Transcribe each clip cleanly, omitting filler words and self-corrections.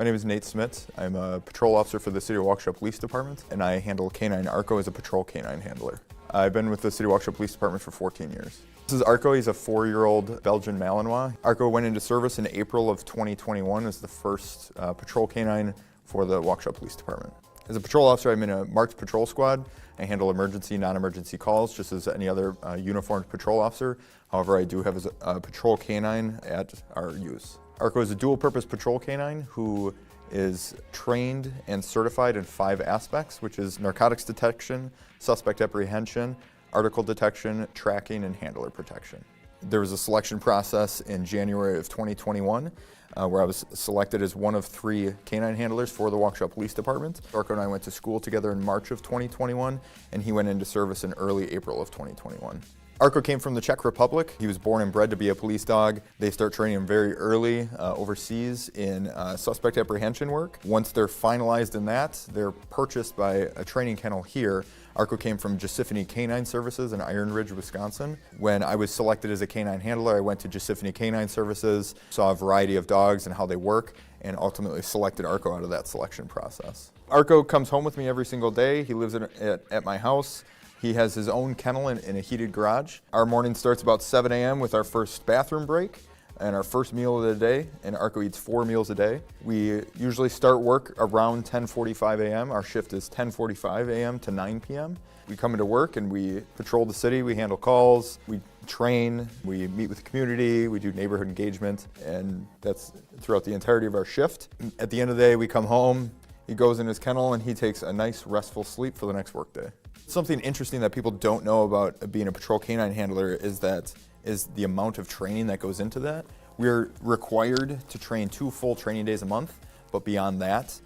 My name is Nate Smith. I'm a patrol officer for the City of Waukesha Police Department, and I handle Canine Arco as a patrol canine handler. I've been with the City of Waukesha Police Department for 14 years. This is Arco. He's a 4-year-old Belgian Malinois. Arco went into service in April of 2021 as the first patrol canine for the Waukesha Police Department. As a patrol officer, I'm in a marked patrol squad. I handle emergency, non-emergency calls just as any other uniformed patrol officer. However, I do have a patrol canine at our use. Arco is a dual-purpose patrol canine who is trained and certified in 5 aspects, which is narcotics detection, suspect apprehension, article detection, tracking, and handler protection. There was a selection process in January of 2021 where I was selected as one of 3 canine handlers for the Waukesha Police Department. Arco and I went to school together in March of 2021, and he went into service in early April of 2021. Arco came from the Czech Republic. He was born and bred to be a police dog. They start training him very early overseas in suspect apprehension work. Once they're finalized in that, they're purchased by a training kennel here. Arco came from Giuseppini Canine Services in Iron Ridge, Wisconsin. When I was selected as a canine handler, I went to Giuseppini Canine Services, saw a variety of dogs and how they work, and ultimately selected Arco out of that selection process. Arco comes home with me every single day. He lives at my house. He has his own kennel in a heated garage. Our morning starts about 7 a.m. with our first bathroom break and our first meal of the day, and Arco eats 4 meals a day. We usually start work around 10:45 a.m. Our shift is 10:45 a.m. to 9 p.m. We come into work and we patrol the city, we handle calls, we train, we meet with the community, we do neighborhood engagement, and that's throughout the entirety of our shift. At the end of the day, we come home, he goes in his kennel and he takes a nice restful sleep for the next workday. Something interesting that people don't know about being a patrol canine handler is the amount of training that goes into that. We're required to train 2 full training days a month, but beyond that,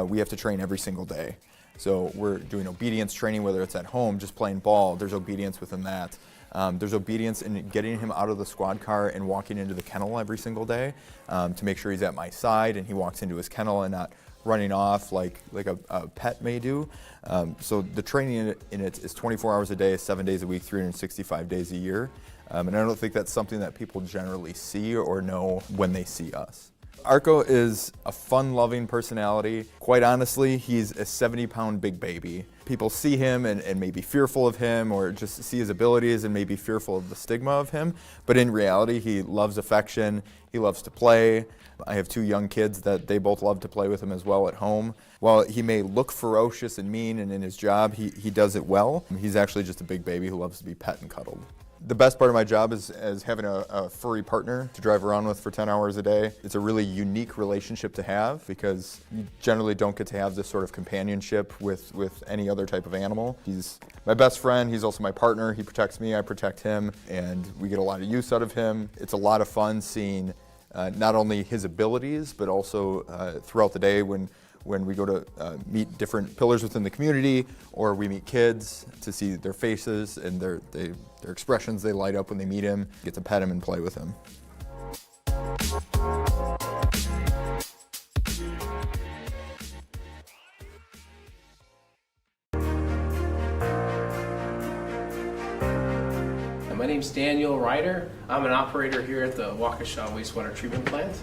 we have to train every single day. So we're doing obedience training, whether it's at home, just playing ball, there's obedience within that. There's obedience in getting him out of the squad car and walking into the kennel every single day to make sure he's at my side and he walks into his kennel and not running off like a pet may do. So the training in it is 24 hours a day, 7 days a week, 365 days a year. And I don't think that's something that people generally see or know when they see us. Arco is a fun-loving personality. Quite honestly, he's a 70-pound big baby. People see him and may be fearful of him or just see his abilities and may be fearful of the stigma of him. But in reality, he loves affection, he loves to play. I have 2 young kids that they both love to play with him as well at home. While he may look ferocious and mean and in his job, he does it well. He's actually just a big baby who loves to be pet and cuddled. The best part of my job is having a furry partner to drive around with for 10 hours a day. It's a really unique relationship to have because you generally don't get to have this sort of companionship with any other type of animal. He's my best friend, he's also my partner, he protects me, I protect him, and we get a lot of use out of him. It's a lot of fun seeing not only his abilities, but also throughout the day when we go to meet different pillars within the community, or we meet kids to see their faces and their expressions. They light up when they meet him. Get to pet him and play with him. My name's Daniel Ryder. I'm an operator here at the Waukesha Wastewater Treatment Plant.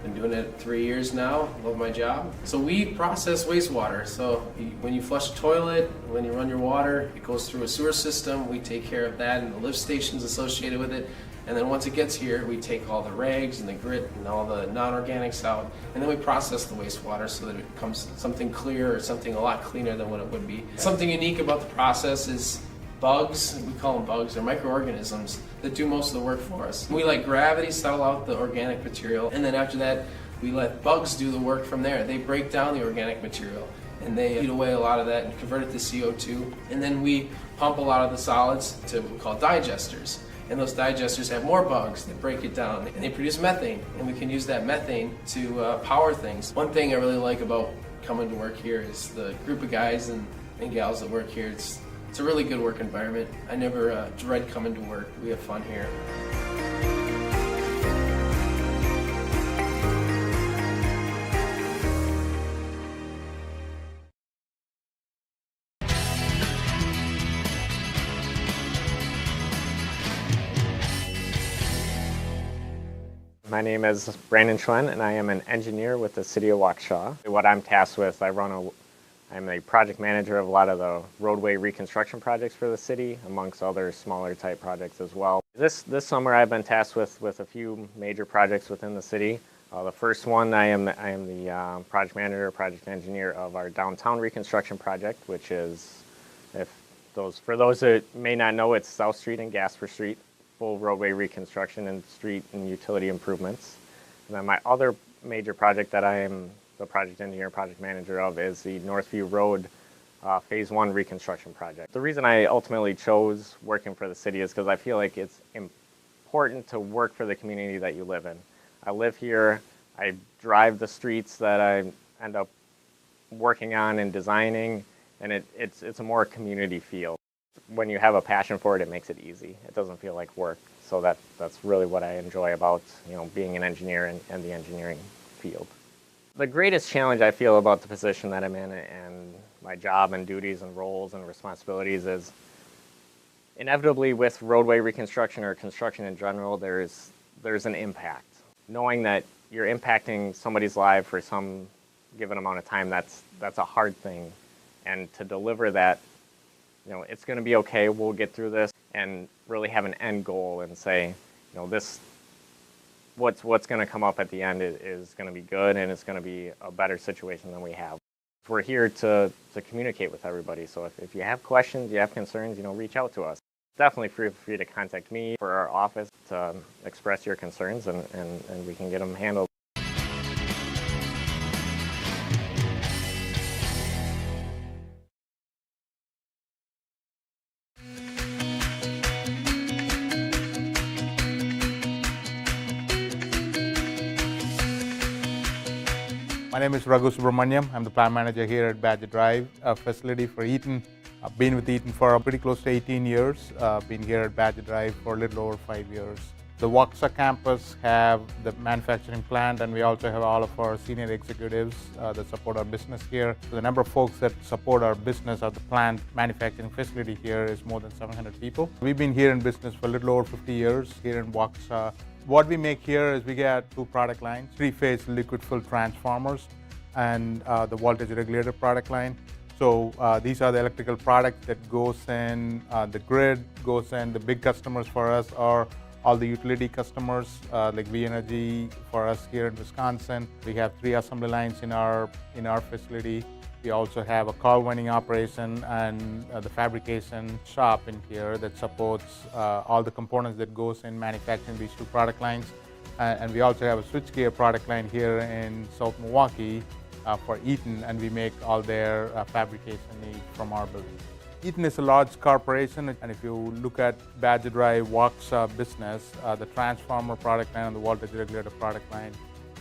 Been doing it 3 years now. Love my job. So we process wastewater. So when you flush a toilet, when you run your water, it goes through a sewer system. We take care of that and the lift stations associated with it. And then once it gets here, we take all the rags and the grit and all the non-organics out, and then we process the wastewater so that it becomes something clear or something a lot cleaner than what it would be. Something unique about the process is bugs, we call them bugs, they're microorganisms that do most of the work for us. We let gravity settle out the organic material, and then after that, we let bugs do the work from there. They break down the organic material, and they eat away a lot of that and convert it to CO2. And then we pump a lot of the solids to what we call digesters. And those digesters have more bugs that break it down, and they produce methane, and we can use that methane to power things. One thing I really like about coming to work here is the group of guys and gals that work here. It's a really good work environment. I never dread coming to work. We have fun here. My name is Brandon Schwen, and I am an engineer with the City of Waukesha. What I'm tasked with, I'm a project manager of a lot of the roadway reconstruction projects for the city, amongst other smaller type projects as well. This summer I've been tasked with a few major projects within the city. The first one, I am the project manager, project engineer of our downtown reconstruction project, which is, for those that may not know, it's South Street and Gasper Street, full roadway reconstruction and street and utility improvements. And then my other major project that I am the project engineer, project manager of is the Northview Road Phase 1 reconstruction project. The reason I ultimately chose working for the city is because I feel like it's important to work for the community that you live in. I live here, I drive the streets that I end up working on and designing, and it's a more community feel. When you have a passion for it, it makes it easy. It doesn't feel like work. So that's really what I enjoy about being an engineer and the engineering field. The greatest challenge I feel about the position that I'm in and my job and duties and roles and responsibilities is inevitably with roadway reconstruction or construction in general, there's an impact. Knowing that you're impacting somebody's life for some given amount of time, that's a hard thing. And to deliver that, it's going to be okay, we'll get through this, and really have an end goal and say, what's going to come up at the end is going to be good, and it's going to be a better situation than we have. We're here to communicate with everybody, so if you have questions, you have concerns, reach out to us. Definitely feel free to contact me for our office to express your concerns, and we can get them handled. My name is Raghu Subramaniam. I'm the plant manager here at Badger Drive, a facility for Eaton. I've been with Eaton for pretty close to 18 years. Been here at Badger Drive for a little over 5 years. The Waukesha campus have the manufacturing plant, and we also have all of our senior executives that support our business here. So the number of folks that support our business at the plant manufacturing facility here is more than 700 people. We've been here in business for a little over 50 years here in Waukesha. What we make here is we get two product lines, three-phase liquid-filled transformers and the voltage regulator product line. So these are the electrical products that goes in the grid, goes in. The big customers for us are all the utility customers like V-Energy for us here in Wisconsin. We have 3 assembly lines in our facility. We also have a coil winding operation and the fabrication shop in here that supports all the components that goes in manufacturing these 2 product lines. And we also have a switchgear product line here in South Milwaukee for Eaton, and we make all their fabrication needs from our building. Eaton is a large corporation, and if you look at Badger Drive Waukesha business, the transformer product line and the voltage regulator product line,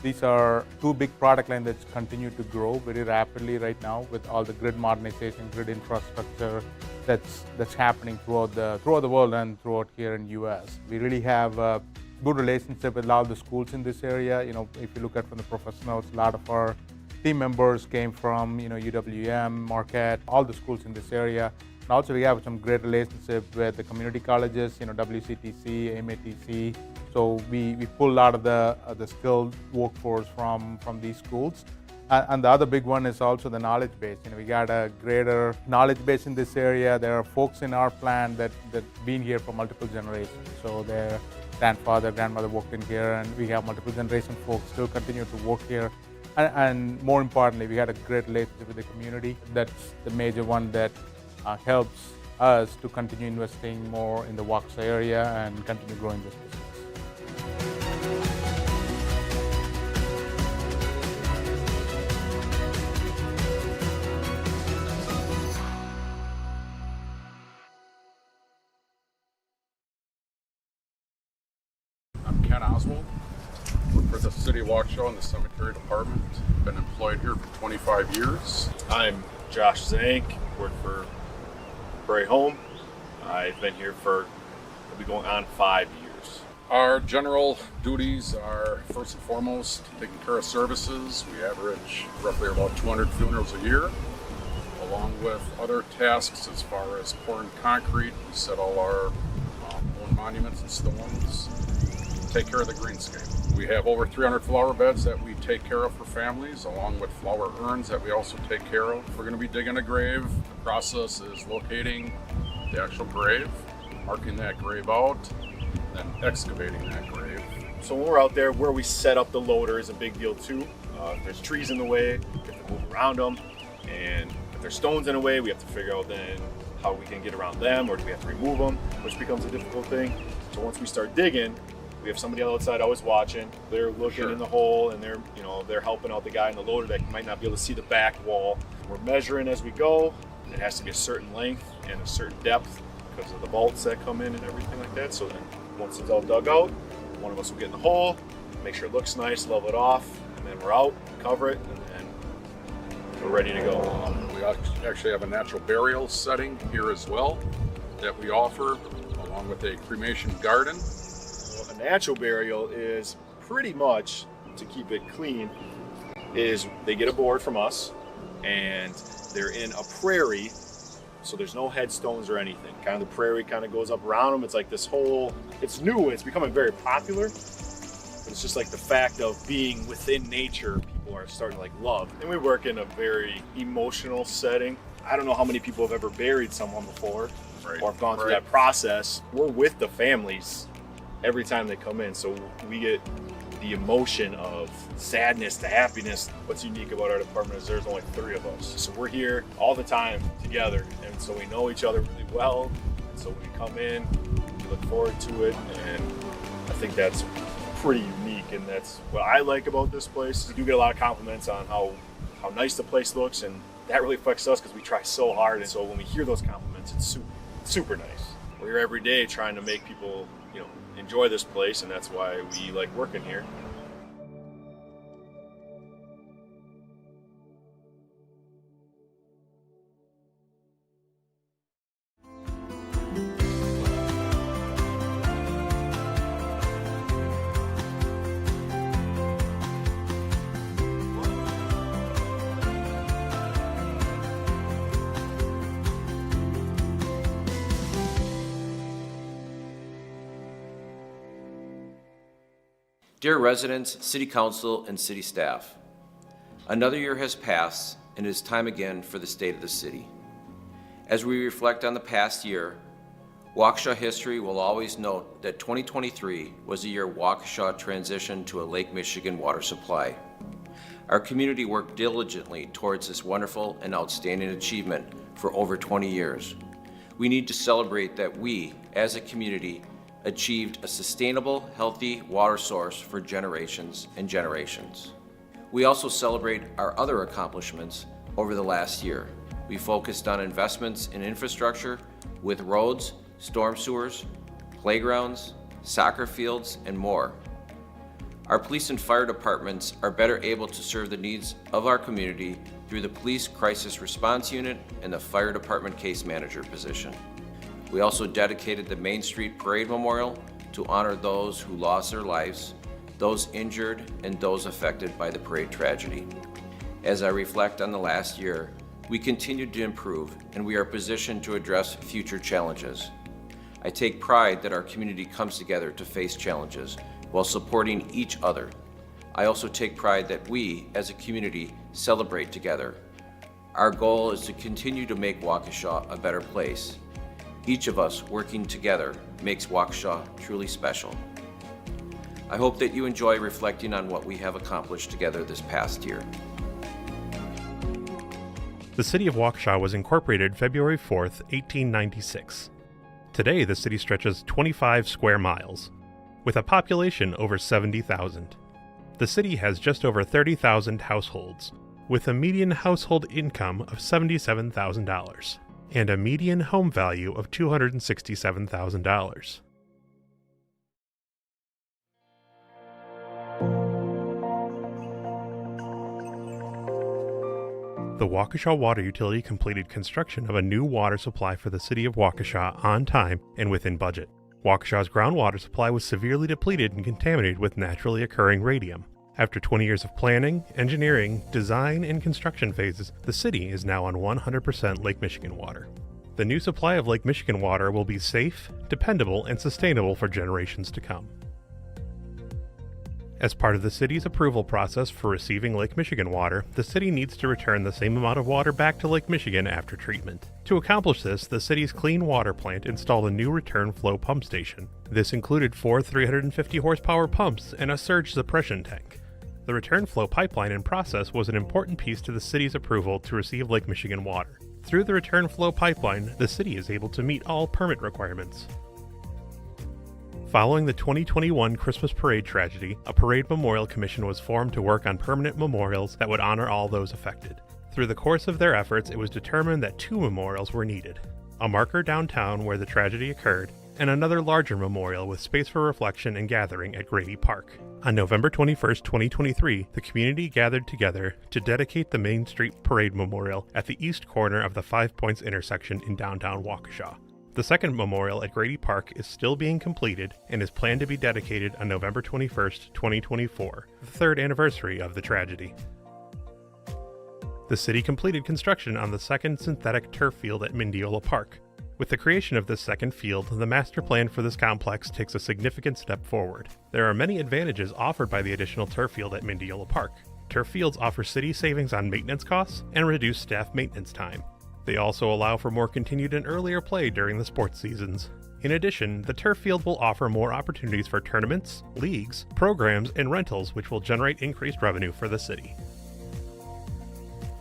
these are 2 big product lines that continue to grow very rapidly right now with all the grid modernization, grid infrastructure that's happening throughout the world and throughout here in U.S. We really have a good relationship with a lot of the schools in this area. If you look at from the professionals, a lot of our team members came from UWM, Marquette, all the schools in this area. And also we have some great relationship with the community colleges, WCTC, MATC. So we pull a lot of the skilled workforce from these schools. And the other big one is also the knowledge base. We got a greater knowledge base in this area. There are folks in our plant that been here for multiple generations. So their grandfather, grandmother worked in here, and we have multiple generation folks still continue to work here. And more importantly, we had a great relationship with the community. That's the major one that helps us to continue investing more in the Waukesha area and continue growing this business. I'm Ken Oswald. Work for the City of Waukesha in the Cemetery Department. Been employed here for 25 years. I'm Josh Zank, work for Bray Home. I've been here for, we'll be going on 5 years. Our general duties are first and foremost taking care of services. We average roughly about 200 funerals a year, along with other tasks as far as pouring concrete. We set all our own monuments and stones, take care of the greenscape. We have over 300 flower beds that we take care of for families, along with flower urns that we also take care of. We're going to be digging a grave. The process is locating the actual grave, marking that grave out, then excavating that grave. So when we're out there, where we set up the loader is a big deal too. If there's trees in the way, we have to move around them. And if there's stones in the way, we have to figure out then how we can get around them, or do we have to remove them, which becomes a difficult thing. So once we start digging, we have somebody outside always watching. They're looking in the hole, and they're helping out the guy in the loader that might not be able to see the back wall. We're measuring as we go. It has to be a certain length and a certain depth because of the bolts that come in and everything like that. So then once it's all dug out, one of us will get in the hole, make sure it looks nice, level it off, and then we're out, cover it, and then we're ready to go. We actually have a natural burial setting here as well that we offer, along with a cremation garden. A natural burial is pretty much, to keep it clean, is they get a board from us and they're in a prairie, so there's no headstones or anything. Kind of the prairie kind of goes up around them. It's like this whole, it's new, it's becoming very popular, but it's just like the fact of being within nature, people are starting to like love. And we work in a very emotional setting. I don't know how many people have ever buried someone before or have gone through that process. We're with the families every time they come in, so we get the emotion of sadness to happiness. What's unique about our department is there's only 3 of us, so we're here all the time together, and so we know each other really well. And so when we come in, we look forward to it, and I think that's pretty unique, and that's what I like about this place. We do get a lot of compliments on how nice the place looks, and that really affects us because we try so hard. And so when we hear those compliments, it's super nice. We're here every day trying to make people enjoy this place, and that's why we like working here. Dear residents, City Council, and City staff, another year has passed, and it is time again for the state of the city. As we reflect on the past year, Waukesha history will always note that 2023 was the year Waukesha transitioned to a Lake Michigan water supply. Our community worked diligently towards this wonderful and outstanding achievement for over 20 years. We need to celebrate that we, as a community, achieved a sustainable, healthy water source for generations and generations. We also celebrate our other accomplishments over the last year. We focused on investments in infrastructure with roads, storm sewers, playgrounds, soccer fields, and more. Our police and fire departments are better able to serve the needs of our community through the Police Crisis Response Unit and the Fire Department Case Manager position. We also dedicated the Main Street Parade Memorial to honor those who lost their lives, those injured, and those affected by the parade tragedy. As I reflect on the last year, we continued to improve, and we are positioned to address future challenges. I take pride that our community comes together to face challenges while supporting each other. I also take pride that we, as a community, celebrate together. Our goal is to continue to make Waukesha a better place. Each of us working together makes Waukesha truly special. I hope that you enjoy reflecting on what we have accomplished together this past year. The city of Waukesha was incorporated February 4th, 1896. Today, the city stretches 25 square miles, with a population over 70,000. The city has just over 30,000 households, with a median household income of $77,000. And a median home value of $267,000. The Waukesha Water Utility completed construction of a new water supply for the city of Waukesha on time and within budget. Waukesha's groundwater supply was severely depleted and contaminated with naturally occurring radium. After 20 years of planning, engineering, design, and construction phases, the city is now on 100% Lake Michigan water. The new supply of Lake Michigan water will be safe, dependable, and sustainable for generations to come. As part of the city's approval process for receiving Lake Michigan water, the city needs to return the same amount of water back to Lake Michigan after treatment. To accomplish this, the city's clean water plant installed a new return flow pump station. This included 4 350 horsepower pumps and a surge suppression tank. The return flow pipeline in process was an important piece to the city's approval to receive Lake Michigan water. Through the return flow pipeline, the city is able to meet all permit requirements. Following the 2021 Christmas parade tragedy, a parade memorial commission was formed to work on permanent memorials that would honor all those affected. Through the course of their efforts, it was determined that 2 memorials were needed: a marker downtown where the tragedy occurred, and another larger memorial with space for reflection and gathering at Grady Park. On November 21, 2023, the community gathered together to dedicate the Main Street Parade Memorial at the east corner of the 5 Points intersection in downtown Waukesha. The second memorial at Grady Park is still being completed and is planned to be dedicated on November 21, 2024, the 3rd anniversary of the tragedy. The city completed construction on the second synthetic turf field at Mendiola Park. With the creation of this second field, the master plan for this complex takes a significant step forward. There are many advantages offered by the additional turf field at Mendiola Park. Turf fields offer city savings on maintenance costs and reduce staff maintenance time. They also allow for more continued and earlier play during the sports seasons. In addition, the turf field will offer more opportunities for tournaments, leagues, programs, and rentals, which will generate increased revenue for the city.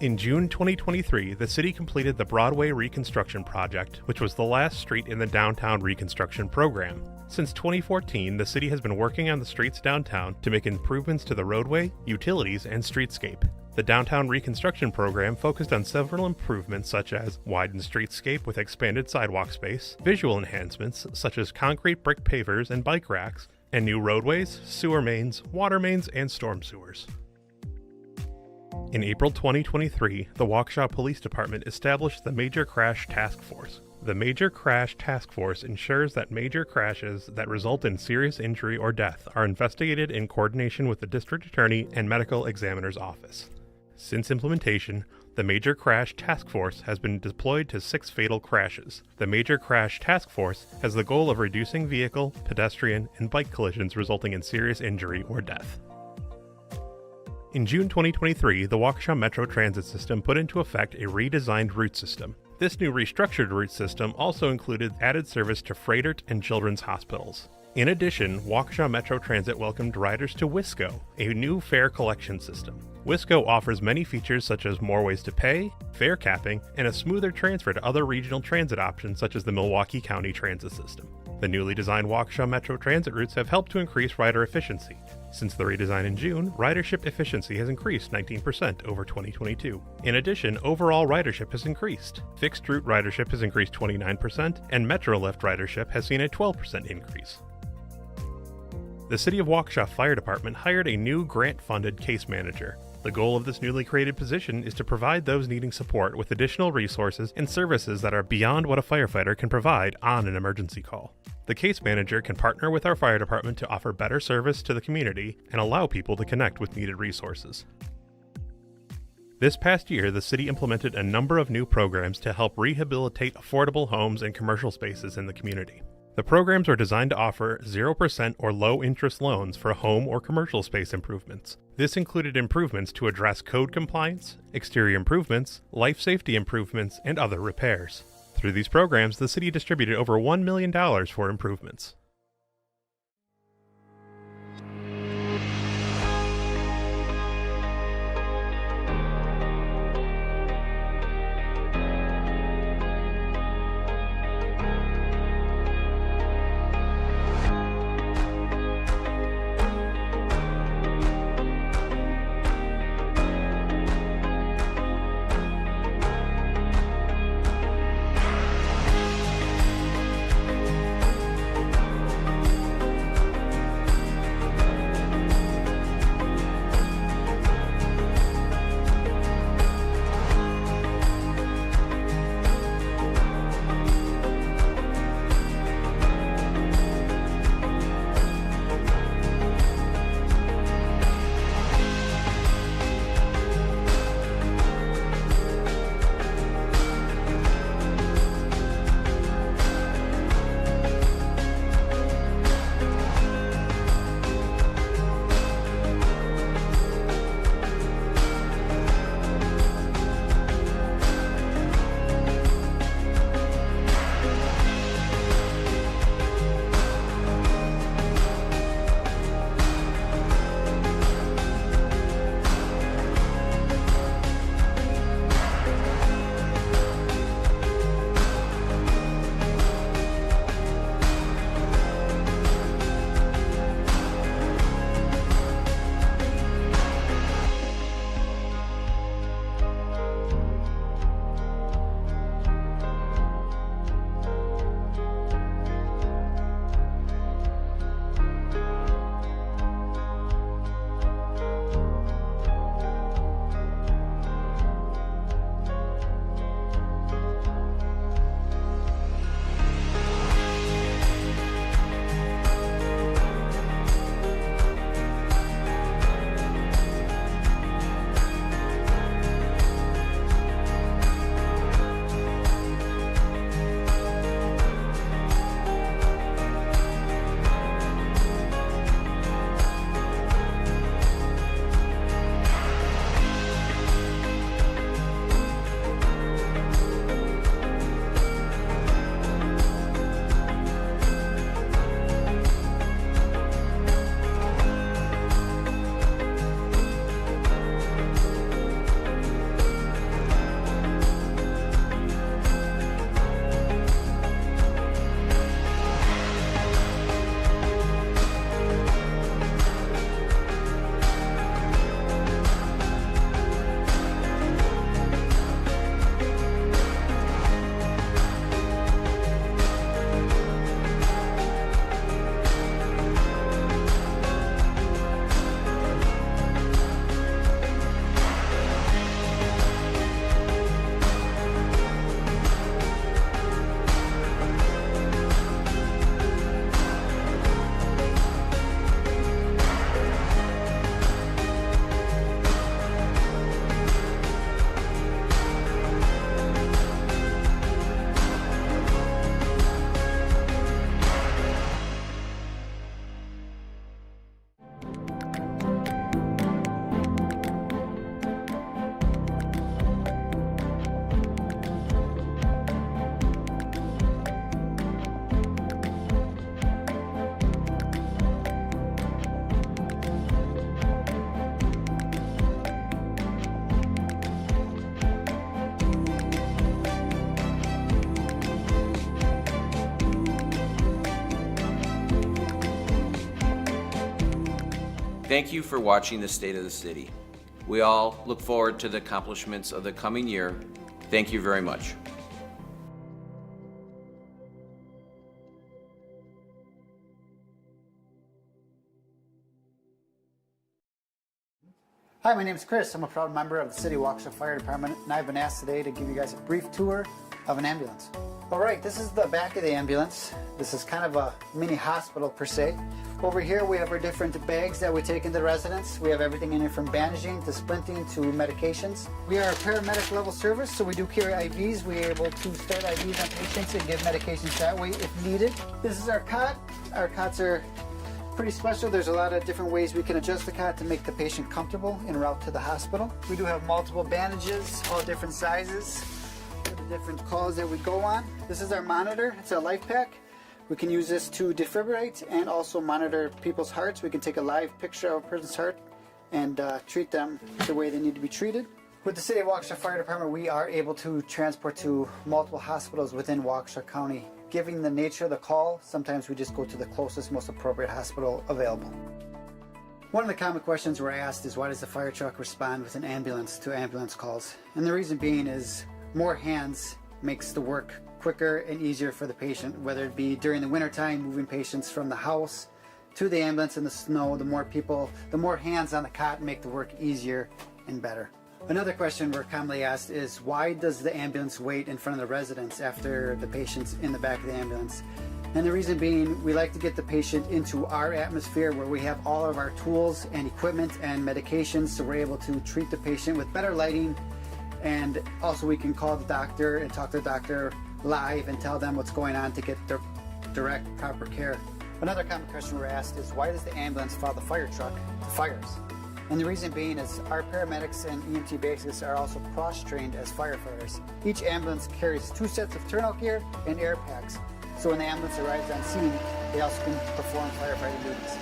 In June 2023, the city completed the Broadway Reconstruction Project, which was the last street in the downtown reconstruction program. Since 2014, the city has been working on the streets downtown to make improvements to the roadway, utilities, and streetscape. The downtown reconstruction program focused on several improvements such as widened streetscape with expanded sidewalk space, visual enhancements such as concrete brick pavers and bike racks, and new roadways, sewer mains, water mains, and storm sewers. In April 2023, the Waukesha Police Department established the Major Crash Task Force. The Major Crash Task Force ensures that major crashes that result in serious injury or death are investigated in coordination with the District Attorney and Medical Examiner's Office. Since implementation, the Major Crash Task Force has been deployed to 6 fatal crashes. The Major Crash Task Force has the goal of reducing vehicle, pedestrian, and bike collisions resulting in serious injury or death. In June 2023, the Waukesha Metro Transit System put into effect a redesigned route system. This new restructured route system also included added service to Freighter and Children's hospitals. In addition, Waukesha Metro Transit welcomed riders to Wisco, a new fare collection system. Wisco offers many features such as more ways to pay, fare capping, and a smoother transfer to other regional transit options such as the Milwaukee County Transit System. The newly designed Waukesha Metro Transit routes have helped to increase rider efficiency. Since the redesign in June, ridership efficiency has increased 19% over 2022. In addition, overall ridership has increased. Fixed route ridership has increased 29%, and Metrolift ridership has seen a 12% increase. The City of Waukesha Fire Department hired a new grant-funded case manager. The goal of this newly created position is to provide those needing support with additional resources and services that are beyond what a firefighter can provide on an emergency call. The case manager can partner with our fire department to offer better service to the community and allow people to connect with needed resources. This past year, the city implemented a number of new programs to help rehabilitate affordable homes and commercial spaces in the community. The programs are designed to offer 0% or low-interest loans for home or commercial space improvements. This included improvements to address code compliance, exterior improvements, life safety improvements, and other repairs. Through these programs, the city distributed over $1 million for improvements. Thank you for watching the State of the City. We all look forward to the accomplishments of the coming year. Thank you very much. Hi, my name is Chris. I'm a proud member of the City of Waukesha Fire Department, and I've been asked today to give you guys a brief tour of an ambulance. All right, this is the back of the ambulance. This is kind of a mini hospital per se. Over here we have our different bags that we take into residents. We have everything in here from bandaging to splinting to medications. We are a paramedic level service, so we do carry IVs. We're able to start IVs on patients and give medications that way if needed. This is our cot. Our cots are pretty special. There's a lot of different ways we can adjust the cot to make the patient comfortable en route to the hospital. We do have multiple bandages, all different sizes, for the different calls that we go on. This is our monitor. It's a life pack. We can use this to defibrillate and also monitor people's hearts. We can take a live picture of a person's heart and treat them the way they need to be treated. With the City of Waukesha Fire Department, we are able to transport to multiple hospitals within Waukesha County. Given the nature of the call, sometimes we just go to the closest, most appropriate hospital available. One of the common questions we're asked is, why does the fire truck respond with an ambulance to ambulance calls? And the reason being is more hands makes the work quicker and easier for the patient, whether it be during the wintertime, moving patients from the house to the ambulance in the snow. The more people, the more hands on the cot make the work easier and better. Another question we're commonly asked is, why does the ambulance wait in front of the residents after the patient's in the back of the ambulance? And the reason being, we like to get the patient into our atmosphere where we have all of our tools and equipment and medications, so we're able to treat the patient with better lighting, and also we can call the doctor and talk to the doctor live and tell them what's going on to get the direct, proper care. Another common question we're asked is, why does the ambulance follow the fire truck to fires? And the reason being is our paramedics and EMT basics are also cross-trained as firefighters. Each ambulance carries 2 sets of turnout gear and air packs, so when the ambulance arrives on scene, they also can perform firefighting duties.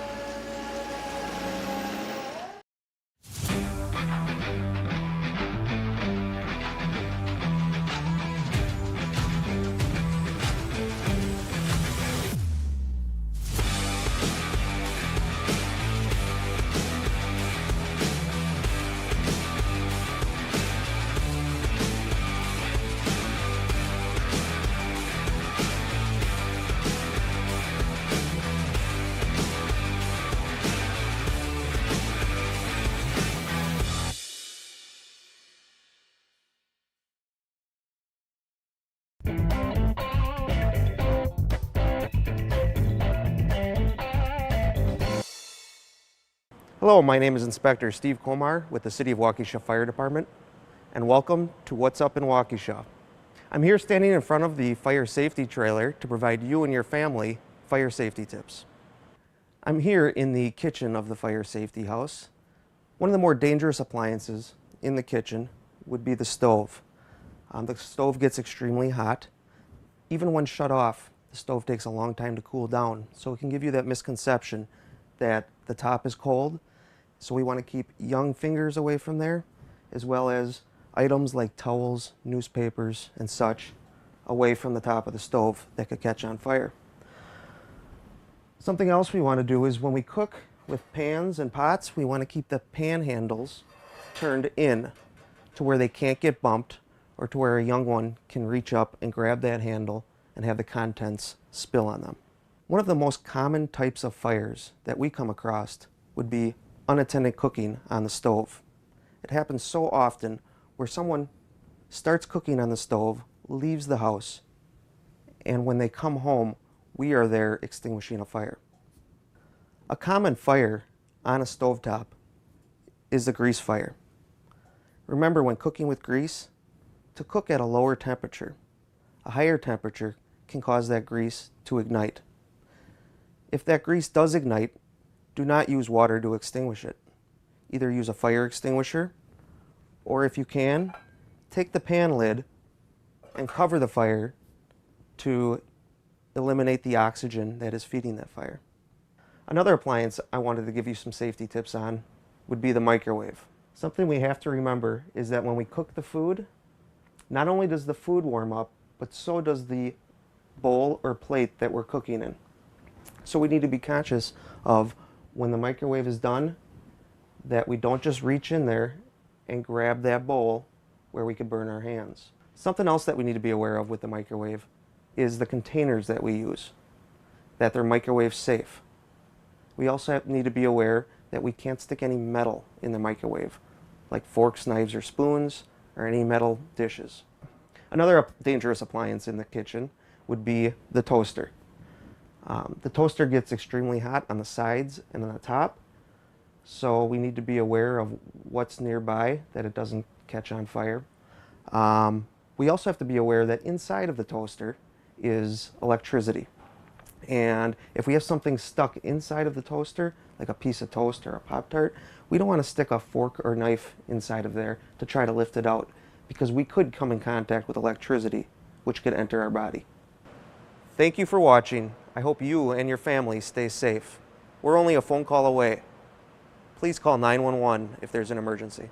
Hello, my name is Inspector Steve Komar with the City of Waukesha Fire Department, and welcome to What's Up in Waukesha. I'm here standing in front of the fire safety trailer to provide you and your family fire safety tips. I'm here in the kitchen of the fire safety house. One of the more dangerous appliances in the kitchen would be the stove. The stove gets extremely hot. Even when shut off, the stove takes a long time to cool down, so it can give you that misconception that the top is cold. So we want to keep young fingers away from there, as well as items like towels, newspapers, and such away from the top of the stove that could catch on fire. Something else we want to do is when we cook with pans and pots, we want to keep the pan handles turned in to where they can't get bumped, or to where a young one can reach up and grab that handle and have the contents spill on them. One of the most common types of fires that we come across would be unattended cooking on the stove. It happens so often where someone starts cooking on the stove, leaves the house, and when they come home, we are there extinguishing a fire. A common fire on a stovetop is the grease fire. Remember, when cooking with grease, to cook at a lower temperature. A higher temperature can cause that grease to ignite. If that grease does ignite, do not use water to extinguish it. Either use a fire extinguisher, or if you can, take the pan lid and cover the fire to eliminate the oxygen that is feeding that fire. Another appliance I wanted to give you some safety tips on would be the microwave. Something we have to remember is that when we cook the food, not only does the food warm up, but so does the bowl or plate that we're cooking in. So we need to be conscious of when the microwave is done, that we don't just reach in there and grab that bowl where we could burn our hands. Something else that we need to be aware of with the microwave is the containers that we use, that they're microwave safe. We also need to be aware that we can't stick any metal in the microwave, like forks, knives, or spoons, or any metal dishes. Another dangerous appliance in the kitchen would be the toaster. The toaster gets extremely hot on the sides and on the top, so we need to be aware of what's nearby, that it doesn't catch on fire. We also have to be aware that inside of the toaster is electricity. And if we have something stuck inside of the toaster, like a piece of toast or a Pop-Tart, we don't want to stick a fork or knife inside of there to try to lift it out, because we could come in contact with electricity, which could enter our body. Thank you for watching. I hope you and your family stay safe. We're only a phone call away. Please call 911 if there's an emergency.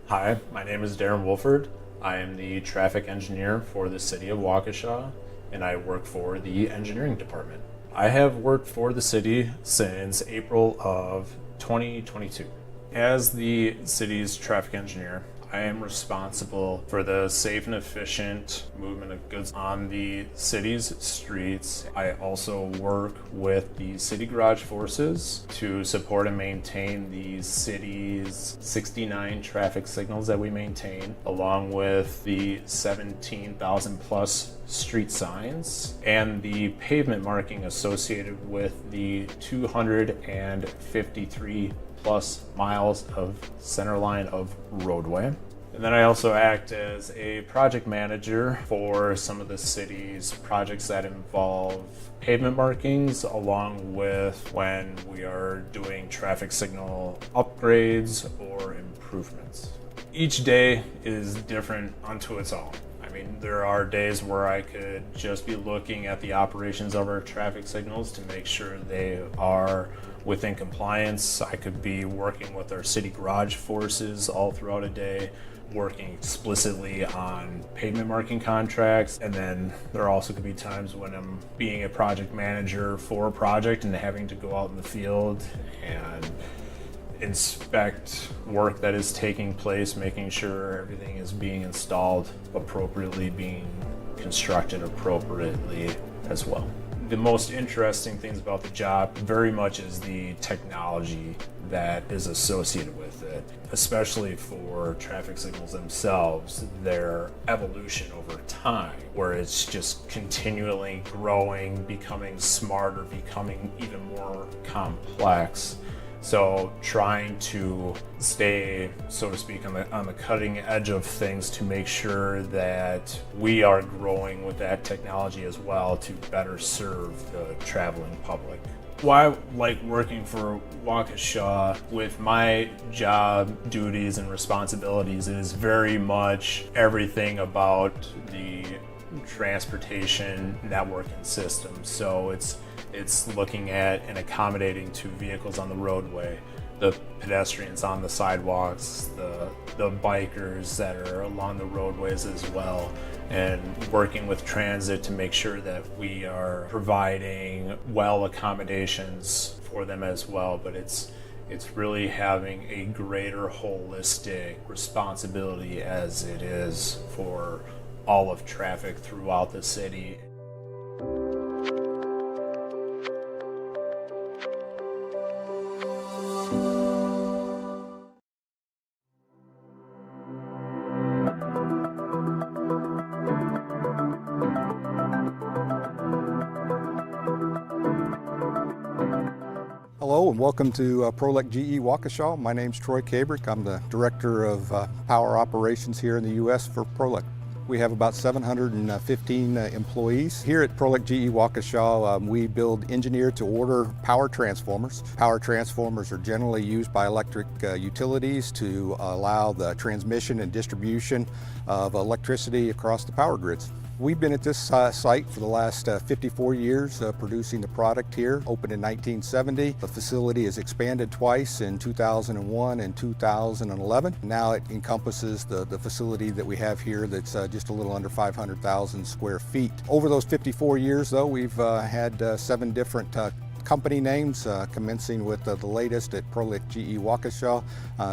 Hi, my name is Darren Wolford. I am the traffic engineer for the city of Waukesha, and I work for the engineering department. I have worked for the city since April of 2022. As the city's traffic engineer, I am responsible for the safe and efficient movement of goods on the city's streets. I also work with the city garage forces to support and maintain the city's 69 traffic signals that we maintain, along with the 17,000 plus street signs and the pavement marking associated with the 253 plus miles of center line of roadway. And then I also act as a project manager for some of the city's projects that involve pavement markings, along with when we are doing traffic signal upgrades or improvements. Each day is different unto its own. I mean, there are days where I could just be looking at the operations of our traffic signals to make sure they are within compliance. I could be working with our city garage forces all throughout a day, working explicitly on pavement marking contracts. And then there also could be times when I'm being a project manager for a project and having to go out in the field and inspect work that is taking place, making sure everything is being installed appropriately, being constructed appropriately as well. The most interesting things about the job very much is the technology that is associated with it, especially for traffic signals themselves, their evolution over time, where it's just continually growing, becoming smarter, becoming even more complex. So trying to stay, so to speak, on the cutting edge of things to make sure that we are growing with that technology as well to better serve the traveling public. Why I like working for Waukesha with my job duties and responsibilities is very much everything about the transportation network and system. So it's looking at and accommodating to vehicles on the roadway, the pedestrians on the sidewalks, the bikers that are along the roadways as well, and working with transit to make sure that we are providing well accommodations for them as well. But it's really having a greater holistic responsibility as it is for all of traffic throughout the city. Hello and welcome to Prolec GE Waukesha. My name's Troy Kabrick. I'm the Director of Power Operations here in the U.S. for Prolec. We have about 715 employees. Here at Prolec GE Waukesha, we build engineer-to-order power transformers. Power transformers are generally used by electric utilities to allow the transmission and distribution of electricity across the power grids. We've been at this site for the last 54 years producing the product here. Opened in 1970. The facility has expanded twice in 2001 and 2011. Now it encompasses the facility that we have here that's just a little under 500,000 square feet. Over those 54 years though, we've had 7 different company names, commencing with the latest at Prolec GE Waukesha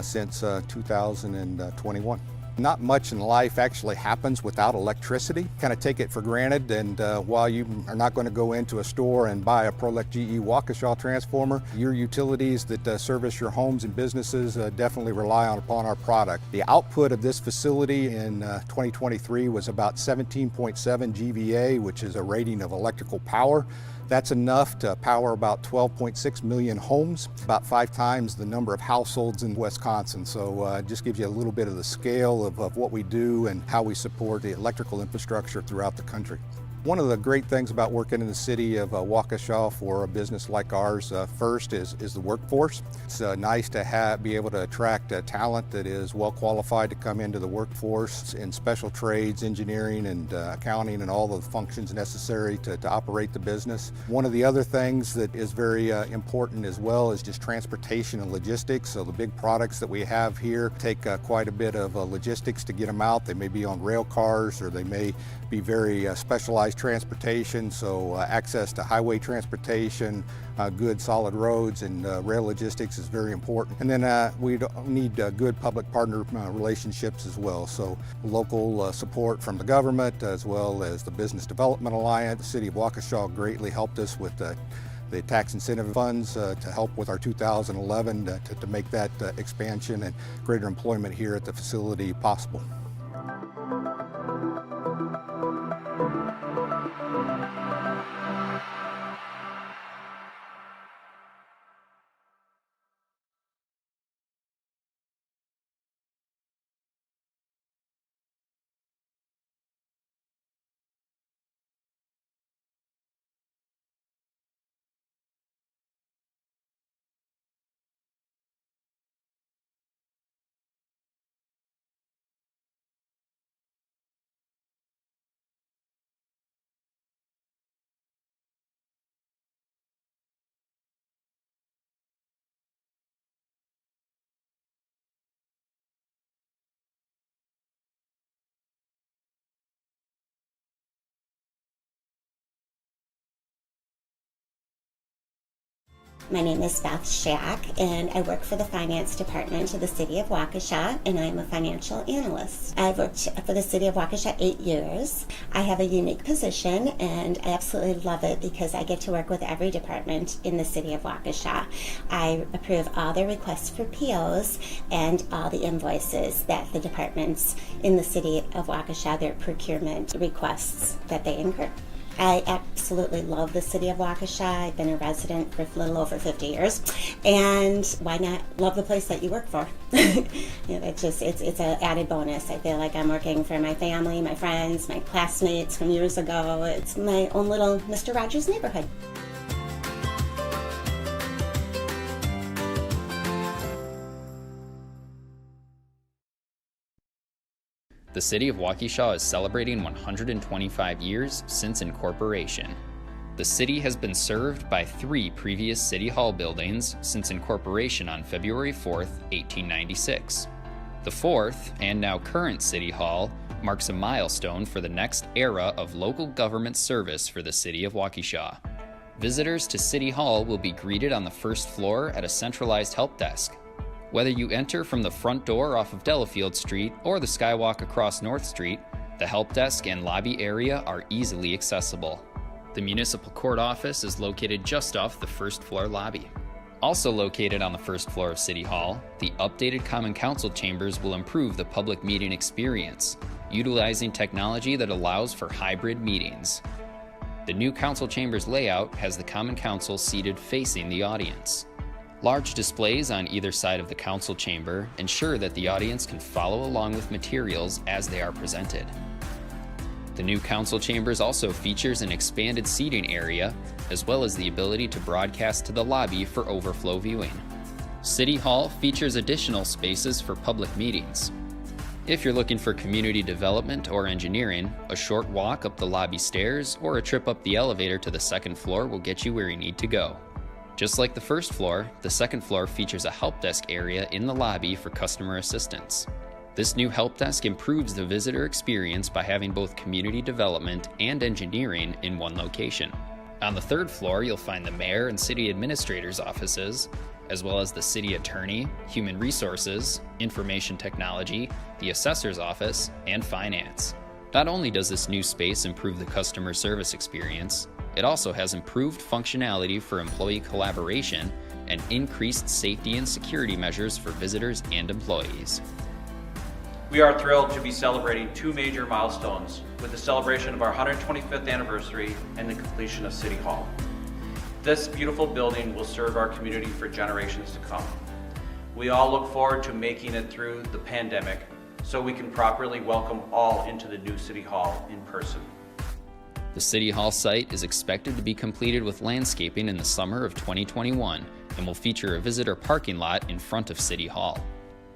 since 2021. Not much in life actually happens without electricity. Kind of take it for granted, and while you are not going to go into a store and buy a Prolec GE Waukesha transformer, your utilities that service your homes and businesses definitely rely upon our product. The output of this facility in 2023 was about 17.7 GVA, which is a rating of electrical power. That's enough to power about 12.6 million homes, about 5 times the number of households in Wisconsin. So it just gives you a little bit of the scale of what we do and how we support the electrical infrastructure throughout the country. One of the great things about working in the city of Waukesha for a business like ours, first is the workforce. It's nice to be able to attract talent that is well qualified to come into the workforce in special trades, engineering and accounting and all the functions necessary to operate the business. One of the other things that is very important as well is just transportation and logistics. So the big products that we have here take quite a bit of logistics to get them out. They may be on rail cars or they may be very specialized transportation, so access to highway transportation, good solid roads and rail logistics is very important. And then we need good public partner relationships as well. So local support from the government as well as the Business Development Alliance. The City of Waukesha greatly helped us with the tax incentive funds to help with our 2011 to make that expansion and greater employment here at the facility possible. My name is Beth Shack, and I work for the Finance Department of the City of Waukesha, and I'm a financial analyst. I've worked for the City of Waukesha 8 years. I have a unique position, and I absolutely love it because I get to work with every department in the City of Waukesha. I approve all their requests for POs and all the invoices that the departments in the City of Waukesha, their procurement requests that they incur. I absolutely love the City of Waukesha. I've been a resident for a little over 50 years. And why not love the place that you work for? It's an added bonus. I feel like I'm working for my family, my friends, my classmates from years ago. It's my own little Mr. Rogers neighborhood. The City of Waukesha is celebrating 125 years since incorporation. The city has been served by 3 previous City Hall buildings since incorporation on February 4th, 1896. The 4th, and now current City Hall, marks a milestone for the next era of local government service for the City of Waukesha. Visitors to City Hall will be greeted on the first floor at a centralized help desk. Whether you enter from the front door off of Delafield Street or the skywalk across North Street, the help desk and lobby area are easily accessible. The municipal court office is located just off the first floor lobby. Also located on the first floor of City Hall, the updated Common Council chambers will improve the public meeting experience, utilizing technology that allows for hybrid meetings. The new council chambers layout has the Common Council seated facing the audience. Large displays on either side of the council chamber ensure that the audience can follow along with materials as they are presented. The new council chambers also features an expanded seating area, as well as the ability to broadcast to the lobby for overflow viewing. City Hall features additional spaces for public meetings. If you're looking for community development or engineering, a short walk up the lobby stairs or a trip up the elevator to the second floor will get you where you need to go. Just like the first floor, the second floor features a help desk area in the lobby for customer assistance. This new help desk improves the visitor experience by having both community development and engineering in one location. On the third floor, you'll find the mayor and city administrator's offices, as well as the city attorney, human resources, information technology, the assessor's office, and finance. Not only does this new space improve the customer service experience, it also has improved functionality for employee collaboration and increased safety and security measures for visitors and employees. We are thrilled to be celebrating two major milestones with the celebration of our 125th anniversary and the completion of City Hall. This beautiful building will serve our community for generations to come. We all look forward to making it through the pandemic so we can properly welcome all into the new City Hall in person. The City Hall site is expected to be completed with landscaping in the summer of 2021 and will feature a visitor parking lot in front of City Hall.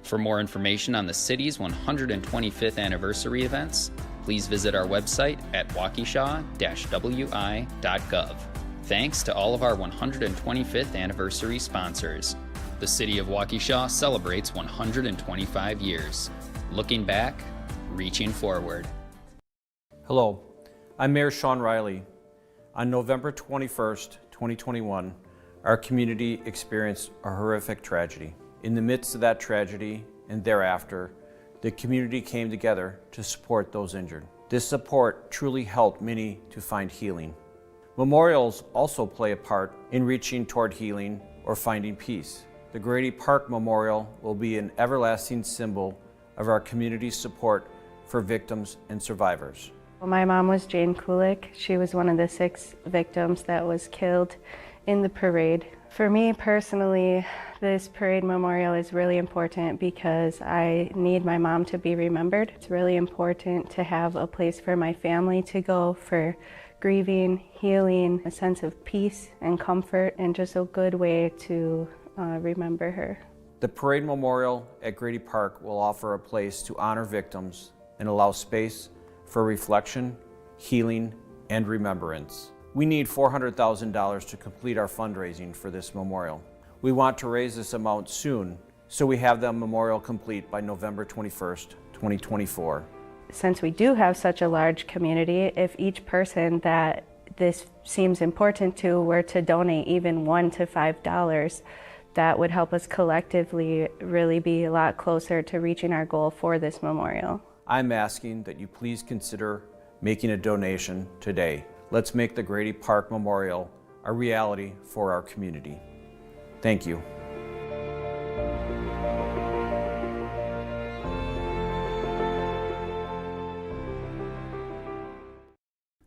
For more information on the city's 125th anniversary events, please visit our website at waukesha-wi.gov. Thanks to all of our 125th anniversary sponsors. The City of Waukesha celebrates 125 years. Looking back, reaching forward. Hello, I'm Mayor Sean Riley. On November 21st, 2021, our community experienced a horrific tragedy. In the midst of that tragedy and thereafter, the community came together to support those injured. This support truly helped many to find healing. Memorials also play a part in reaching toward healing or finding peace. The Grady Park Memorial will be an everlasting symbol of our community's support for victims and survivors. My mom was Jane Kulik. She was one of the 6 victims that was killed in the parade. For me personally, this parade memorial is really important because I need my mom to be remembered. It's really important to have a place for my family to go for grieving, healing, a sense of peace and comfort, and just a good way to remember her. The Parade Memorial at Grady Park will offer a place to honor victims and allow space for reflection, healing, and remembrance. We need $400,000 to complete our fundraising for this memorial. We want to raise this amount soon, so we have the memorial complete by November 21st, 2024. Since we do have such a large community, if each person that this seems important to were to donate even $1 to $5, that would help us collectively really be a lot closer to reaching our goal for this memorial. I'm asking that you please consider making a donation today. Let's make the Grady Park Memorial a reality for our community. Thank you.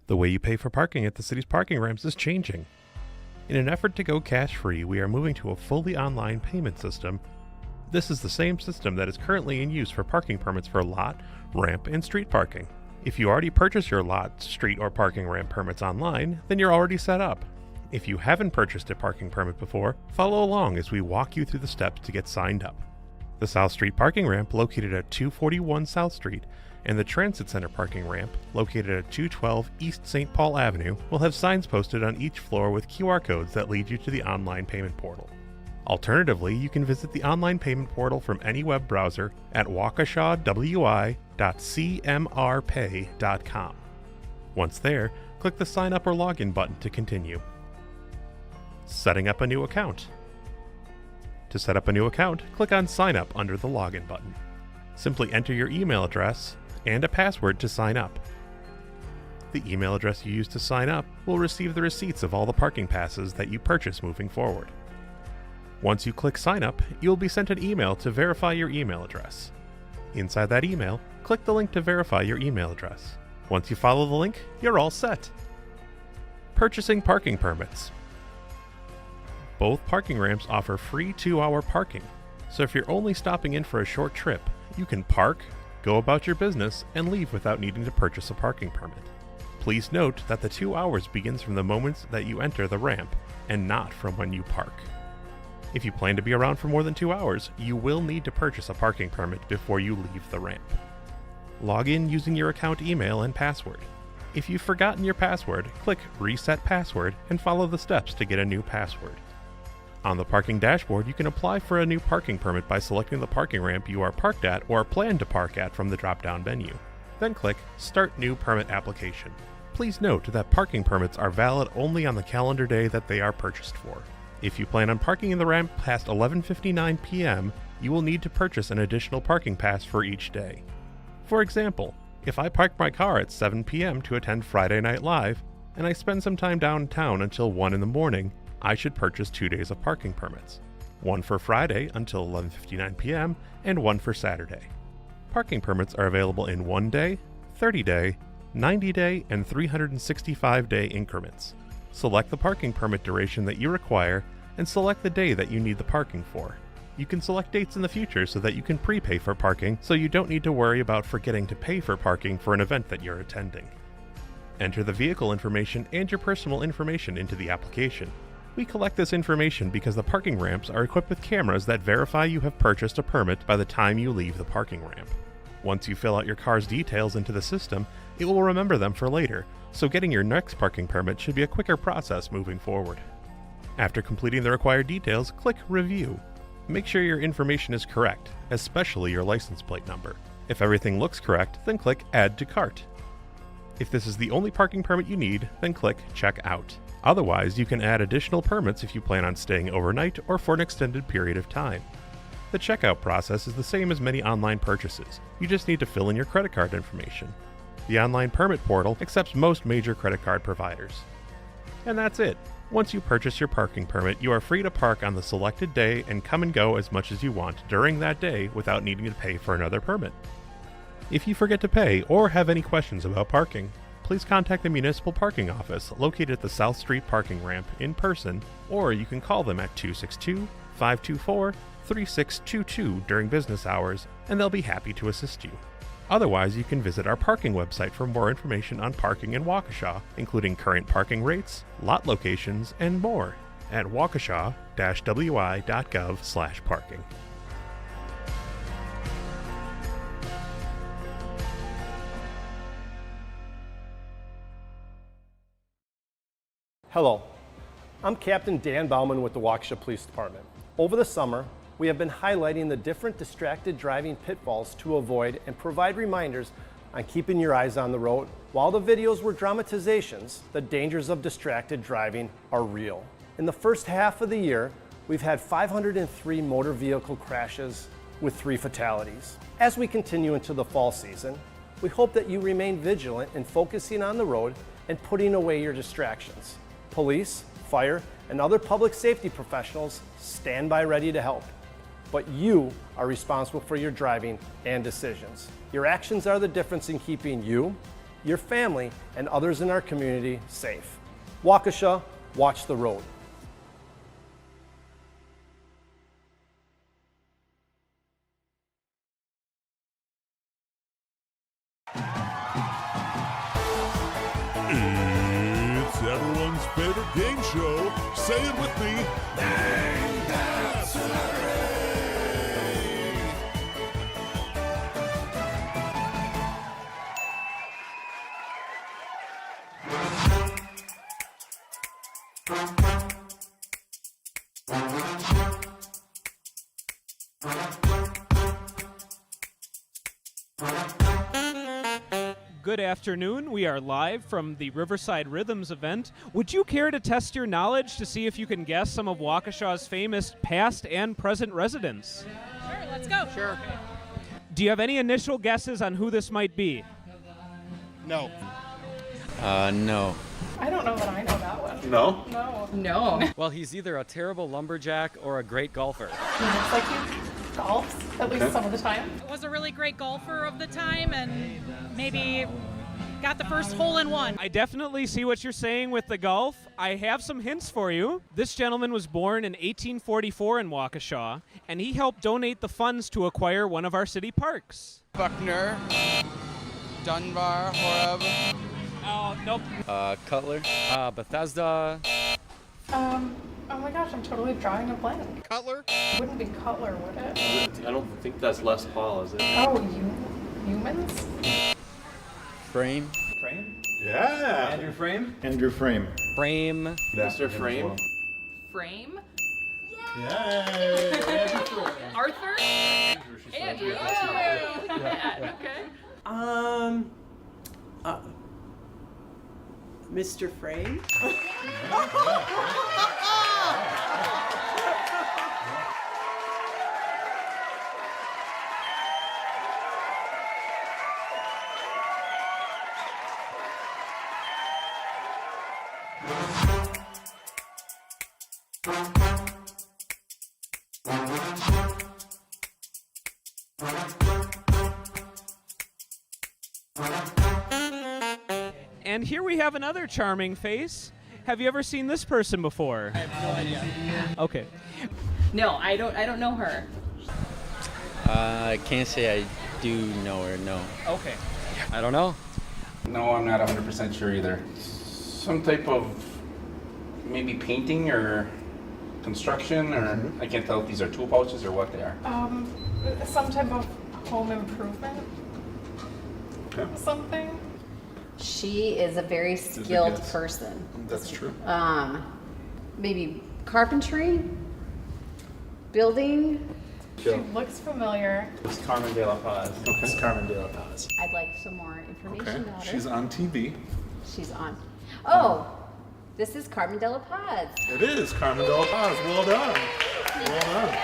The way you pay for parking at the city's parking ramps is changing. In an effort to go cash-free, we are moving to a fully online payment system. This is the same system that is currently in use for parking permits for lot, ramp, and street parking. If you already purchased your lot, street, or parking ramp permits online, then you're already set up. If you haven't purchased a parking permit before, follow along as we walk you through the steps to get signed up. The South Street parking ramp, located at 241 South Street, and the Transit Center parking ramp, located at 212 East St. Paul Avenue, will have signs posted on each floor with QR codes that lead you to the online payment portal. Alternatively, you can visit the online payment portal from any web browser at waukesha-wi.cmrpay.com. Once there, click the Sign Up or Login button to continue. Setting up a new account. To set up a new account, click on Sign Up under the Login button. Simply enter your email address and a password to sign up. The email address you use to sign up will receive the receipts of all the parking passes that you purchase moving forward. Once you click Sign Up, you will be sent an email to verify your email address. Inside that email, click the link to verify your email address. Once you follow the link, you're all set. Purchasing parking permits. Both parking ramps offer free 2-hour parking, so if you're only stopping in for a short trip, you can park, go about your business, and leave without needing to purchase a parking permit. Please note that the 2 hours begins from the moment that you enter the ramp, and not from when you park. If you plan to be around for more than 2 hours, you will need to purchase a parking permit before you leave the ramp. Log in using your account email and password. If you've forgotten your password, click Reset Password and follow the steps to get a new password. On the parking dashboard, you can apply for a new parking permit by selecting the parking ramp you are parked at or plan to park at from the drop-down menu. Then click Start New Permit Application. Please note that parking permits are valid only on the calendar day that they are purchased for. If you plan on parking in the ramp past 11:59 p.m., you will need to purchase an additional parking pass for each day. For example, if I park my car at 7 p.m. to attend Friday Night Live, and I spend some time downtown until 1 in the morning, I should purchase 2 days of parking permits. One for Friday until 11:59 p.m. and one for Saturday. Parking permits are available in 1-day, 30-day, 90-day, and 365-day increments. Select the parking permit duration that you require and select the day that you need the parking for. You can select dates in the future so that you can prepay for parking, so you don't need to worry about forgetting to pay for parking for an event that you're attending. Enter the vehicle information and your personal information into the application. We collect this information because the parking ramps are equipped with cameras that verify you have purchased a permit by the time you leave the parking ramp. Once you fill out your car's details into the system, it will remember them for later, so getting your next parking permit should be a quicker process moving forward. After completing the required details, click Review. Make sure your information is correct, especially your license plate number. If everything looks correct, then click Add to Cart. If this is the only parking permit you need, then click Check Out. Otherwise, you can add additional permits if you plan on staying overnight or for an extended period of time. The checkout process is the same as many online purchases. You just need to fill in your credit card information. The online permit portal accepts most major credit card providers. And that's it. Once you purchase your parking permit, you are free to park on the selected day and come and go as much as you want during that day without needing to pay for another permit. If you forget to pay or have any questions about parking, please contact the municipal parking office located at the South Street parking ramp in person, or you can call them at 262-524-3622 during business hours, and they'll be happy to assist you. Otherwise, you can visit our parking website for more information on parking in Waukesha, including current parking rates, lot locations, and more at waukesha-wi.gov/parking. Hello, I'm Captain Dan Bauman with the Waukesha Police Department. Over the summer, we have been highlighting the different distracted driving pitfalls to avoid and provide reminders on keeping your eyes on the road. While the videos were dramatizations, the dangers of distracted driving are real. In the first half of the year, we've had 503 motor vehicle crashes with 3 fatalities. As we continue into the fall season, we hope that you remain vigilant in focusing on the road and putting away your distractions. Police, fire, and other public safety professionals stand by ready to help. But you are responsible for your driving and decisions. Your actions are the difference in keeping you, your family, and others in our community safe. Waukesha, watch the road. It's everyone's favorite game show. Say it with me. Dang, that's Good afternoon. We are live from the Riverside Rhythms event. Would you care to test your knowledge to see if you can guess some of Waukesha's famous past and present residents? Sure, let's go. Sure. Do you have any initial guesses on who this might be? No. No. I don't know that I know that one. No? No. No. Well, he's either a terrible lumberjack or a great golfer. He looks like he golfs, at least some of the time. Was a really great golfer of the time and maybe got the first hole-in-one. I definitely see what you're saying with the golf. I have some hints for you. This gentleman was born in 1844 in Waukesha, and he helped donate the funds to acquire one of our city parks. Buckner, Dunbar, Horeb. Oh, nope. Cutler, Bethesda. Oh my gosh, I'm totally drawing a blank. Cutler? Wouldn't be Cutler, would it? I don't think that's Les Paul, is it? Oh, you Humans? Frame. Frame? Yeah. Andrew Frame? Andrew Frame. Frame. Mr. Frame? Frame? Yay! Andrew Frame. Arthur? Andrew. Oh, yeah. Okay. Mr. Frame? And here we have another charming face. Have you ever seen this person before? I have no idea. Okay. No, I don't know her. I can't say I do know her, no. Okay. I don't know. No, I'm not 100% sure either. Some type of maybe painting or construction, or I can't tell if these are tool pouches or what they are. Some type of home improvement. Okay. Something. She is a very skilled person. That's true. Maybe carpentry, building. She looks familiar. It's Carmen de la Paz. Okay. It's Carmen de la Paz. I'd like some more information about her. She's on TV. She's on. Oh, this is Carmen de la Paz. It is Carmen de la Paz. Well done. Well done.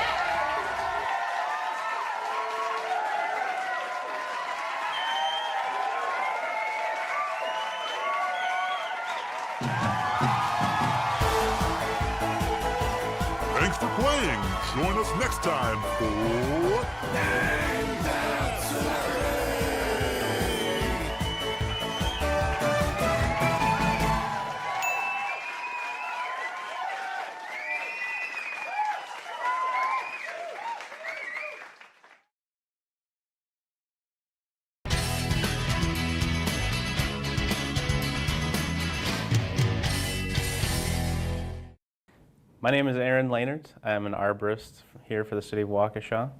Thanks for playing. Join us next time for My name is Aaron Lehnert. I'm an arborist here for the City of Waukesha.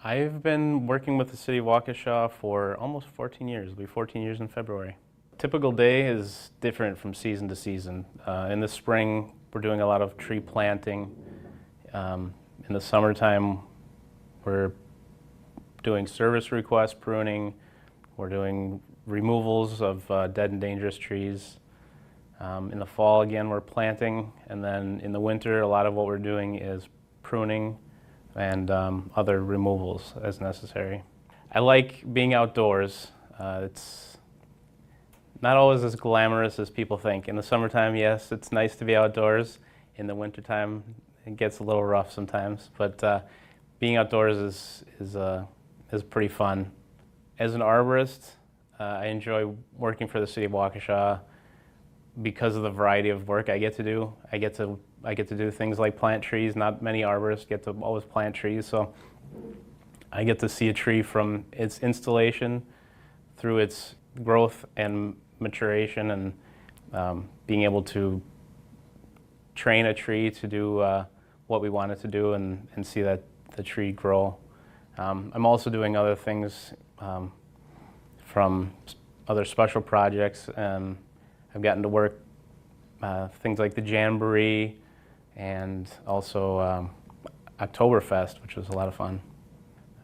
I've been working with the City of Waukesha for almost 14 years. It'll be 14 years in February. Typical day is different from season to season. In the spring, we're doing a lot of tree planting. In the summertime, we're doing service request pruning. We're doing removals of dead and dangerous trees. In the fall, again, we're planting, and then in the winter, a lot of what we're doing is pruning and other removals as necessary. I like being outdoors. It's not always as glamorous as people think. In the summertime, yes, it's nice to be outdoors. In the wintertime, it gets a little rough sometimes, but being outdoors is pretty fun. As an arborist, I enjoy working for the City of Waukesha because of the variety of work I get to do. I get to do things like plant trees. Not many arborists get to always plant trees, so I get to see a tree from its installation through its growth and maturation, and being able to train a tree to do what we want it to do, and see that the tree grow. I'm also doing other things from other special projects. I've gotten to work things like the Jamboree and also Oktoberfest, which was a lot of fun.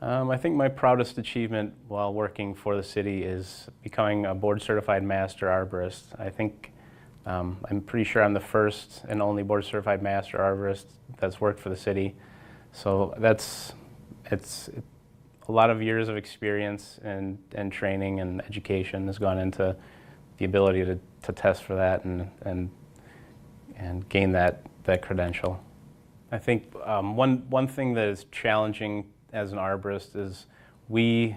I think my proudest achievement while working for the city is becoming a board-certified master arborist. I think I'm pretty sure I'm the first and only board-certified master arborist that's worked for the city. So it's a lot of years of experience and training and education has gone into the ability to test for that and gain that credential. I think one thing that is challenging as an arborist is we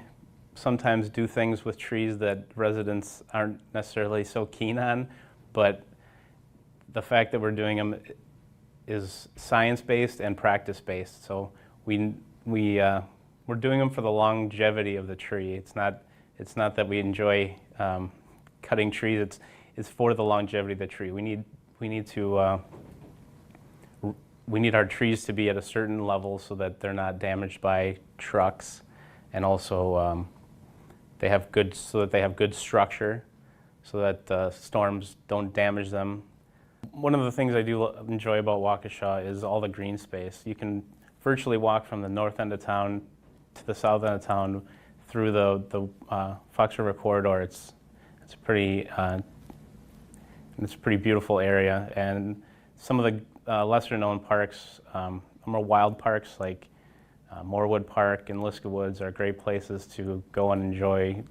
sometimes do things with trees that residents aren't necessarily so keen on, but the fact that we're doing them is science-based and practice-based. So we're doing them for the longevity of the tree. It's not that we enjoy cutting trees. It's for the longevity of the tree. We need our trees to be at a certain level so that they're not damaged by trucks, and also they have good structure, so that storms don't damage them. One of the things I do enjoy about Waukesha is all the green space. You can virtually walk from the north end of town to the south end of town through the Fox River corridor. It's a pretty beautiful area, and some of the lesser known parks, more wild parks like Moorwood Park and Liska Woods are great places to go and enjoy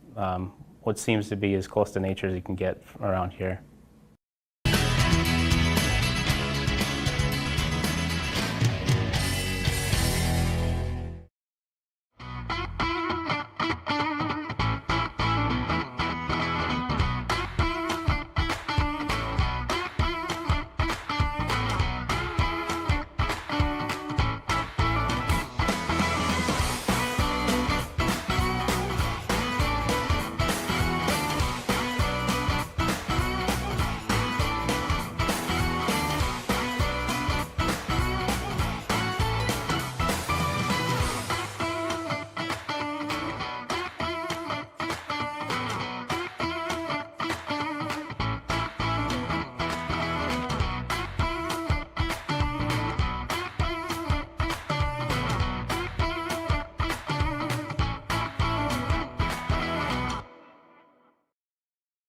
what seems to be as close to nature as you can get around here.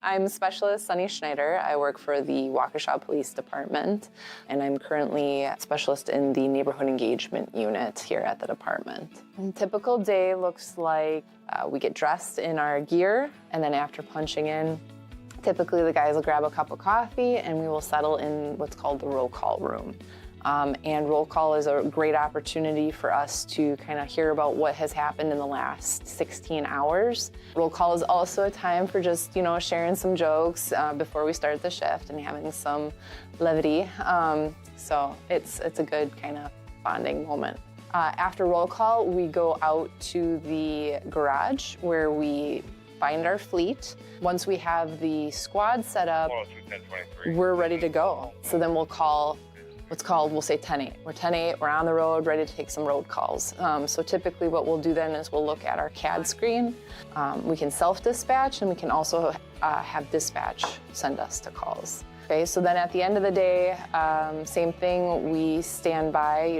I'm Specialist Sunny Schneider. I work for the Waukesha Police Department, and I'm currently a specialist in the Neighborhood Engagement Unit here at the department. A typical day looks like we get dressed in our gear, and then after punching in, typically the guys will grab a cup of coffee and we will settle in what's called the roll call room. And roll call is a great opportunity for us to kind of hear about what has happened in the last 16 hours. Roll call is also a time for just, sharing some jokes before we start the shift and having some levity. So it's a good kind of bonding moment. After roll call, we go out to the garage where we find our fleet. Once we have the squad set up, we're ready to go. So then we'll call we'll say 10-8. We're 10-8, we're on the road, ready to take some road calls. So typically what we'll do then is we'll look at our CAD screen. We can self-dispatch, and we can also have dispatch send us to calls. Okay, so then at the end of the day, same thing, we stand by,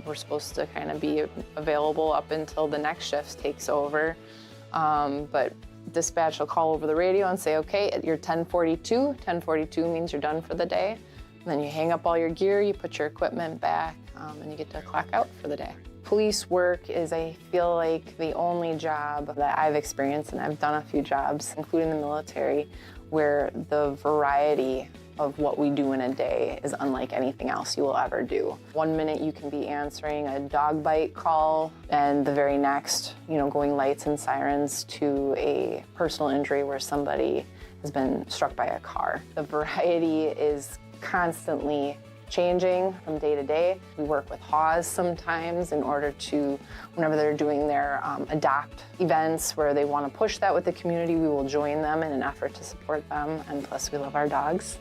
we're supposed to kind of be available up until the next shift takes over. But dispatch will call over the radio and say, okay, you're 10:42. 10:42 means you're done for the day. And then you hang up all your gear, you put your equipment back, and you get to clock out for the day. Police work is, I feel like, the only job that I've experienced, and I've done a few jobs, including the military, where the variety of what we do in a day is unlike anything else you will ever do. 1 minute you can be answering a dog bite call, and the very next, going lights and sirens to a personal injury where somebody has been struck by a car. The variety is constantly changing from day to day. We work with HAWs sometimes in order to, whenever they're doing their adopt events where they want to push that with the community, we will join them in an effort to support them, and plus we love our dogs.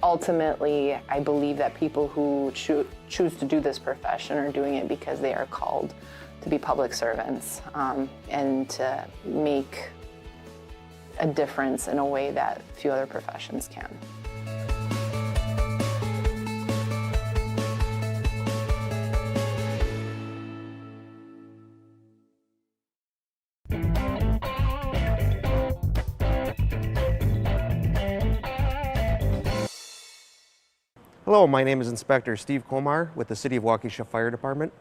Ultimately, I believe that people who choose to do this profession are doing it because they are called to be public servants and to make a difference in a way that few other professions can. Hello, my name is Inspector Steve Komar with the City of Waukesha Fire Department,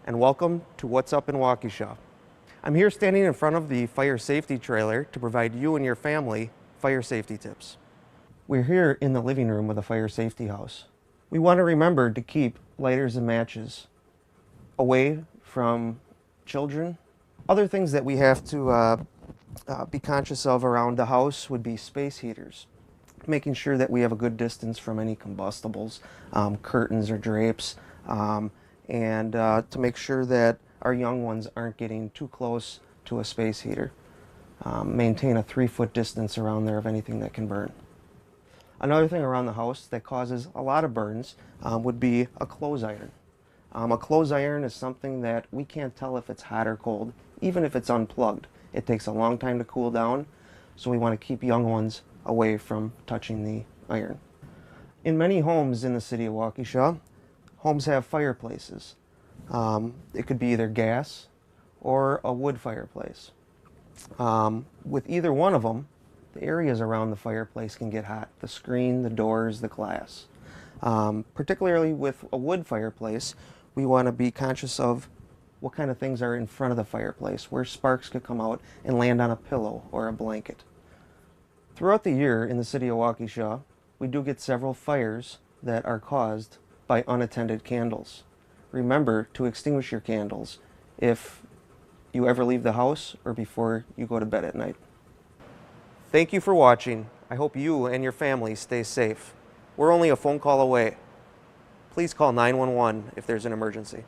and welcome to What's Up in Waukesha. I'm here standing in front of the fire safety trailer to provide you and your family fire safety tips. We're here in the living room of the fire safety house. We want to remember to keep lighters and matches away from children. Other things that we have to be conscious of around the house would be space heaters. Making sure that we have a good distance from any combustibles, curtains or drapes, and to make sure that our young ones aren't getting too close to a space heater. Maintain a 3-foot distance around there of anything that can burn. Another thing around the house that causes a lot of burns would be a clothes iron. A clothes iron is something that we can't tell if it's hot or cold, even if it's unplugged. It takes a long time to cool down, so we want to keep young ones away from touching the iron. In many homes in the city of Waukesha, homes have fireplaces. It could be either gas or a wood fireplace. With either one of them, the areas around the fireplace can get hot. The screen, the doors, the glass. Particularly with a wood fireplace, we want to be conscious of what kind of things are in front of the fireplace, where sparks could come out and land on a pillow or a blanket. Throughout the year in the city of Waukesha, we do get several fires that are caused by unattended candles. Remember to extinguish your candles if you ever leave the house or before you go to bed at night. Thank you for watching. I hope you and your family stay safe. We're only a phone call away. Please call 911 if there's an emergency.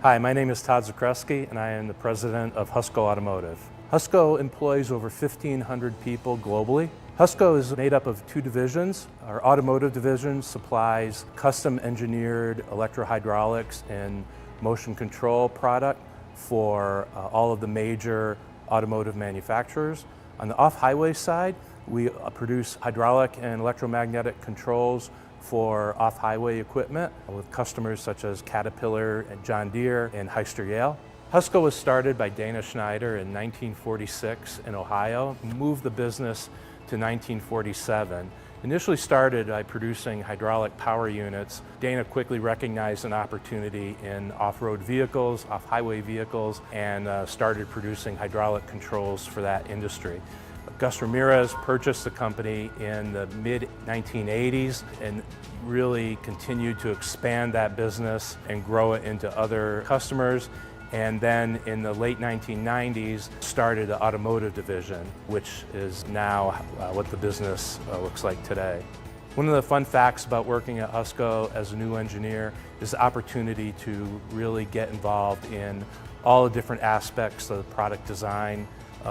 Hi, my name is Todd Zakreski, and I am the president of Husco Automotive. Husco employs over 1,500 people globally. Husco is made up of two divisions. Our automotive division supplies custom engineered electrohydraulics and motion control product for all of the major automotive manufacturers. On the off-highway side, we produce hydraulic and electromagnetic controls for off-highway equipment with customers such as Caterpillar and John Deere and Hyster-Yale. Husco was started by Dana Schneider in 1946 in Ohio, moved the business to 1947. Initially started by producing hydraulic power units. Dana quickly recognized an opportunity in off-road vehicles, off-highway vehicles, and started producing hydraulic controls for that industry. Gus Ramirez purchased the company in the mid-1980s and really continued to expand that business and grow it into other customers. And then in the late 1990s, started the automotive division, which is now what the business looks like today. One of the fun facts about working at Husco as a new engineer is the opportunity to really get involved in all the different aspects of product design,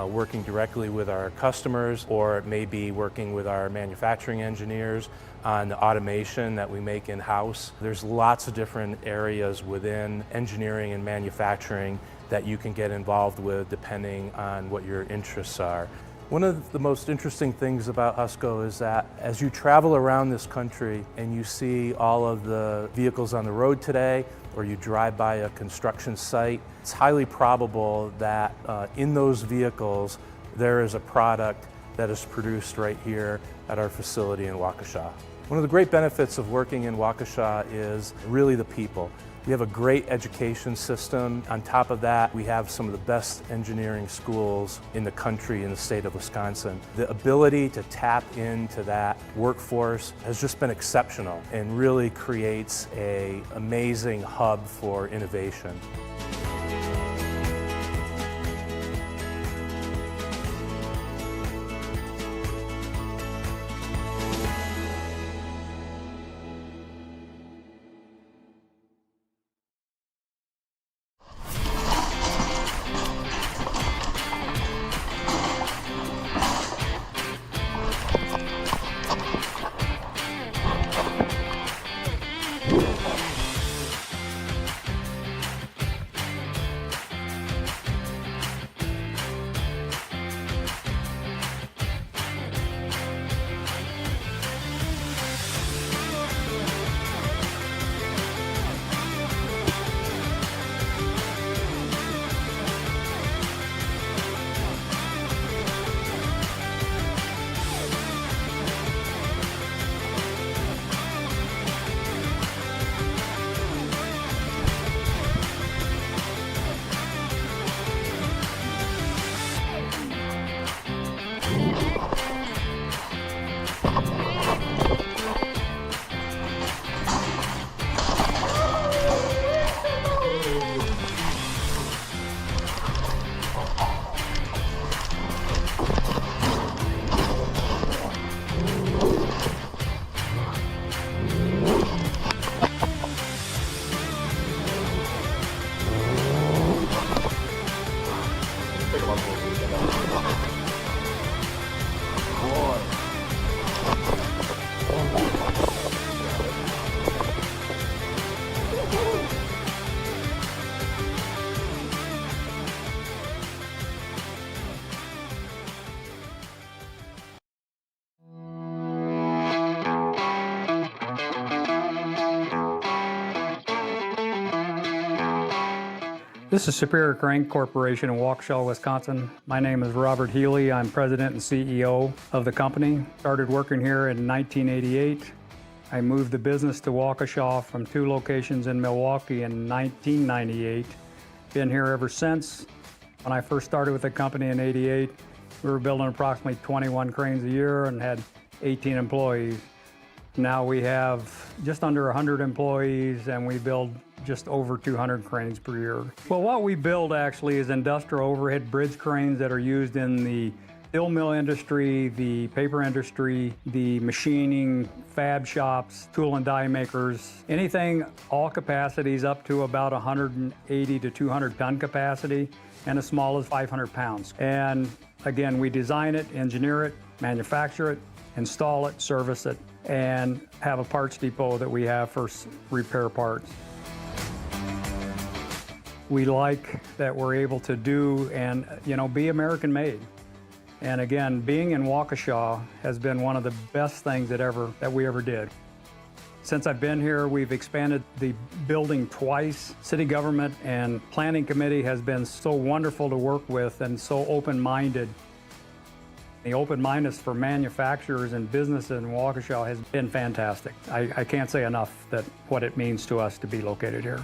working directly with our customers, or it may be working with our manufacturing engineers on the automation that we make in-house. There's lots of different areas within engineering and manufacturing that you can get involved with depending on what your interests are. One of the most interesting things about Husco is that as you travel around this country and you see all of the vehicles on the road today, or you drive by a construction site, it's highly probable that in those vehicles there is a product that is produced right here at our facility in Waukesha. One of the great benefits of working in Waukesha is really the people. We have a great education system. On top of that, we have some of the best engineering schools in the country in the state of Wisconsin. The ability to tap into that workforce has just been exceptional and really creates an amazing hub for innovation. This is Superior Crane Corporation in Waukesha, Wisconsin. My name is Robert Healy. I'm president and CEO of the company. Started working here in 1988. I moved the business to Waukesha from 2 locations in Milwaukee in 1998. Been here ever since. When I first started with the company in '88, we were building approximately 21 cranes a year and had 18 employees. Now we have just under 100 employees and we build just over 200 cranes per year. Well, what we build actually is industrial overhead bridge cranes that are used in the steel mill industry, the paper industry, the machining, fab shops, tool and die makers, anything, all capacities up to about 180 to 200 ton capacity and as small as 500 pounds. And again, we design it, engineer it, manufacture it, install it, service it, and have a parts depot that we have for repair parts. We like that we're able to do and, be American made. And again, being in Waukesha has been one of the best things that we ever did. Since I've been here, we've expanded the building twice. City government and planning committee has been so wonderful to work with and so open-minded. The open-mindedness for manufacturers and businesses in Waukesha has been fantastic. I can't say enough that what it means to us to be located here.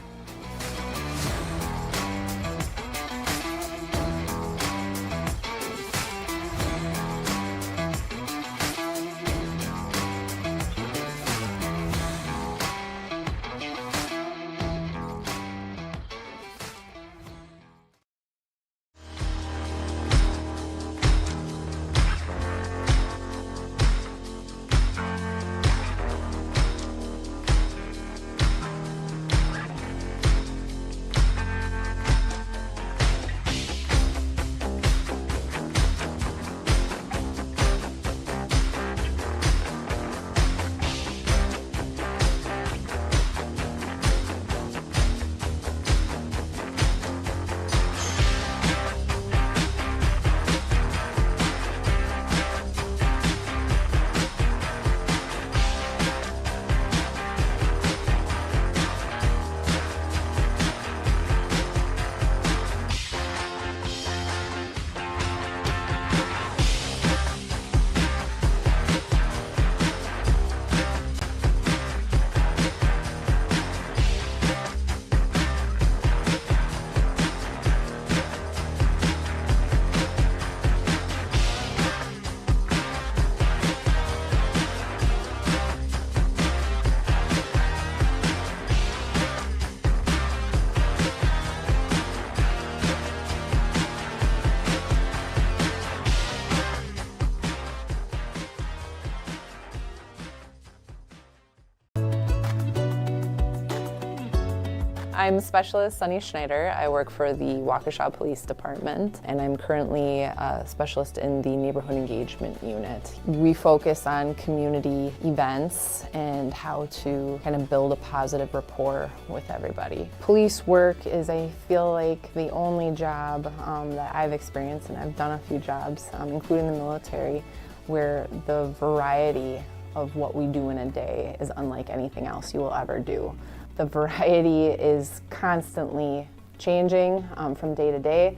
I'm Specialist Sunny Schneider. I work for the Waukesha Police Department, and I'm currently a specialist in the Neighborhood Engagement Unit. We focus on community events and how to kind of build a positive rapport with everybody. Police work is, I feel like, the only job that I've experienced, and I've done a few jobs, including the military, where the variety of what we do in a day is unlike anything else you will ever do. The variety is constantly changing from day to day.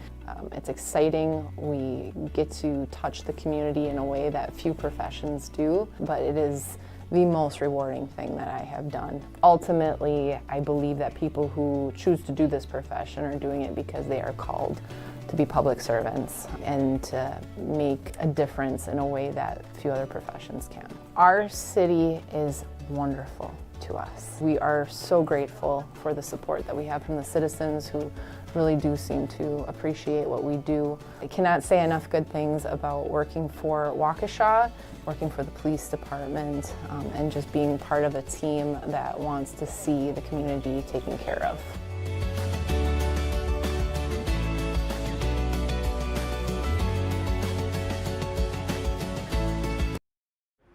It's exciting. We get to touch the community in a way that few professions do, but it is the most rewarding thing that I have done. Ultimately, I believe that people who choose to do this profession are doing it because they are called to be public servants and to make a difference in a way that few other professions can. Our city is wonderful to us. We are so grateful for the support that we have from the citizens who really do seem to appreciate what we do. I cannot say enough good things about working for Waukesha, working for the police department, and just being part of a team that wants to see the community taken care of.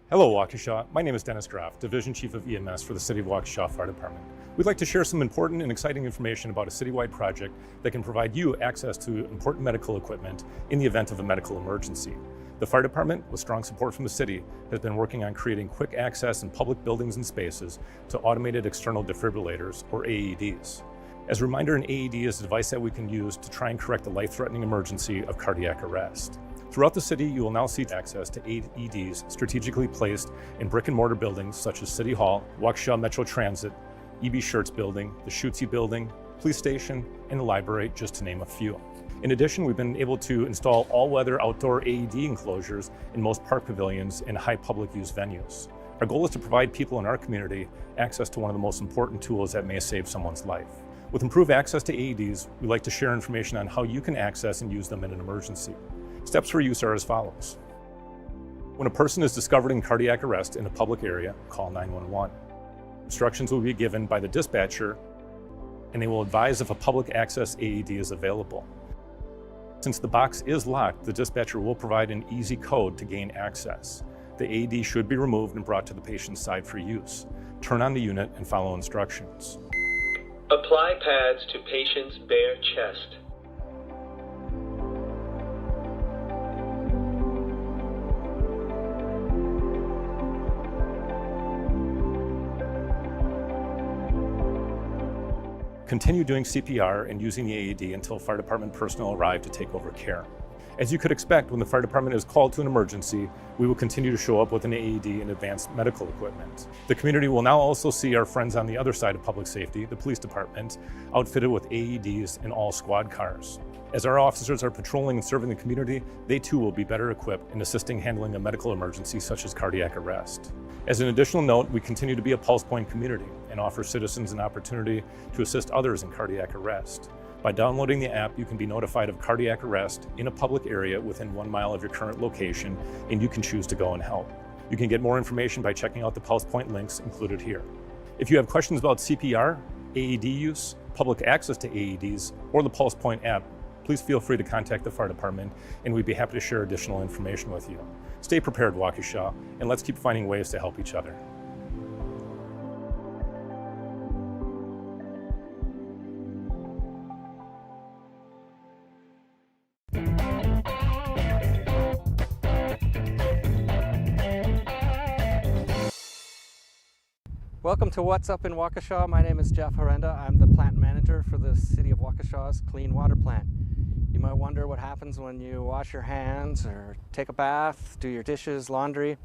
Hello Waukesha, my name is Dennis Graff, Division Chief of EMS for the City of Waukesha Fire Department. We'd like to share some important and exciting information about a citywide project that can provide you access to important medical equipment in the event of a medical emergency. The Fire Department, with strong support from the city, has been working on creating quick access in public buildings and spaces to automated external defibrillators, or AEDs. As a reminder, an AED is a device that we can use to try and correct the life-threatening emergency of cardiac arrest. Throughout the city, you will now see access to AEDs strategically placed in brick and mortar buildings such as City Hall, Waukesha Metro Transit, EB Shirts Building, the Schutze Building, Police Station, and the library, just to name a few. In addition, we've been able to install all-weather outdoor AED enclosures in most park pavilions and high public use venues. Our goal is to provide people in our community access to one of the most important tools that may save someone's life. With improved access to AEDs, we'd like to share information on how you can access and use them in an emergency. Steps for use are as follows. When a person is discovered in cardiac arrest in a public area, call 911. Instructions will be given by the dispatcher, and they will advise if a public access AED is available. Since the box is locked, the dispatcher will provide an easy code to gain access. The AED should be removed and brought to the patient's side for use. Turn on the unit and follow instructions. Apply pads to patient's bare chest. Continue doing CPR and using the AED until fire department personnel arrive to take over care. As you could expect, when the fire department is called to an emergency, we will continue to show up with an AED and advanced medical equipment. The community will now also see our friends on the other side of public safety, the police department, outfitted with AEDs in all squad cars. As our officers are patrolling and serving the community, they too will be better equipped in assisting handling a medical emergency such as cardiac arrest. As an additional note, we continue to be a pulse point community and offer citizens an opportunity to assist others in cardiac arrest. By downloading the app, you can be notified of cardiac arrest in a public area within 1 mile of your current location, and you can choose to go and help. You can get more information by checking out the Pulse Point links included here. If you have questions about CPR, AED use, public access to AEDs, or the Pulse Point app, please feel free to contact the fire department, and we'd be happy to share additional information with you. Stay prepared, Waukesha, and let's keep finding ways to help each other. Welcome to What's Up in Waukesha. My name is Jeff Horrenda. I'm the plant manager for the City of Waukesha's Clean Water Plant. You might wonder what happens when you wash your hands or take a bath, do your dishes, laundry.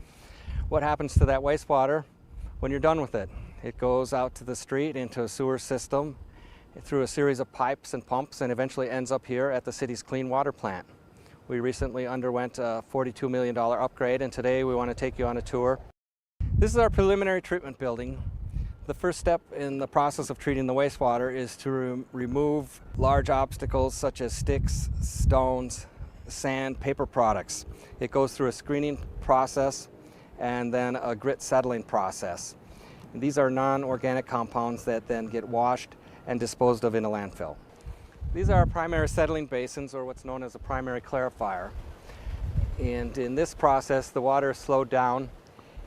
What happens to that wastewater when you're done with it? It goes out to the street into a sewer system through a series of pipes and pumps and eventually ends up here at the city's Clean Water Plant. We recently underwent a $42 million upgrade, and today we want to take you on a tour. This is our preliminary treatment building. The first step in the process of treating the wastewater is to remove large obstacles such as sticks, stones, sand, paper products. It goes through a screening process and then a grit settling process. And these are non-organic compounds that then get washed and disposed of in a landfill. These are our primary settling basins, or what's known as a primary clarifier. And in this process, the water is slowed down,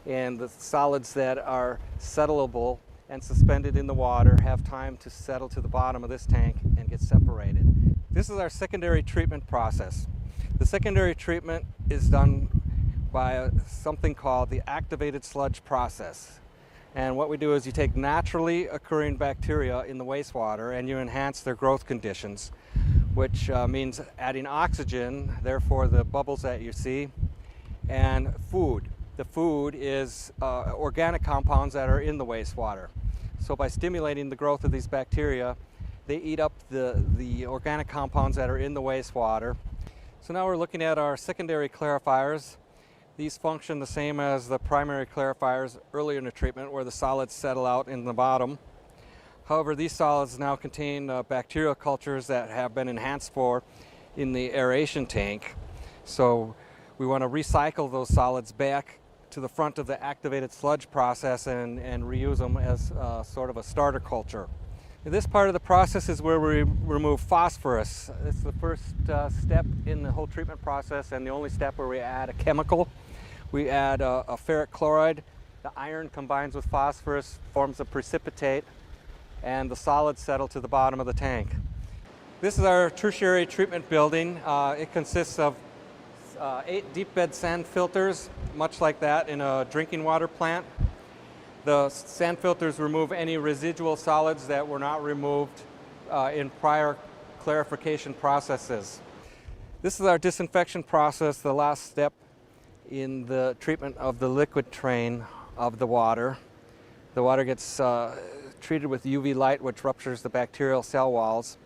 and the solids that are settleable and suspended in the water have time to settle to the bottom of this tank and get separated. This is our secondary treatment process. The secondary treatment is done by something called the activated sludge process. And what we do is you take naturally occurring bacteria in the wastewater and you enhance their growth conditions, which means adding oxygen, therefore the bubbles that you see, and food. The food is organic compounds that are in the wastewater. So by stimulating the growth of these bacteria, they eat up the organic compounds that are in the wastewater. So now we're looking at our secondary clarifiers. These function the same as the primary clarifiers earlier in the treatment, where the solids settle out in the bottom. However, these solids now contain bacterial cultures that have been enhanced for in the aeration tank. So we want to recycle those solids back to the front of the activated sludge process and reuse them as sort of a starter culture. This part of the process is where we remove phosphorus. It's the first step in the whole treatment process and the only step where we add a chemical. We add a ferric chloride. The iron combines with phosphorus, forms a precipitate, and the solids settle to the bottom of the tank. This is our tertiary treatment building. It consists of 8 deep bed sand filters, much like that in a drinking water plant. The sand filters remove any residual solids that were not removed in prior clarification processes. This is our disinfection process, the last step in the treatment of the liquid train of the water. The water gets treated with UV light, which ruptures the bacterial cell walls,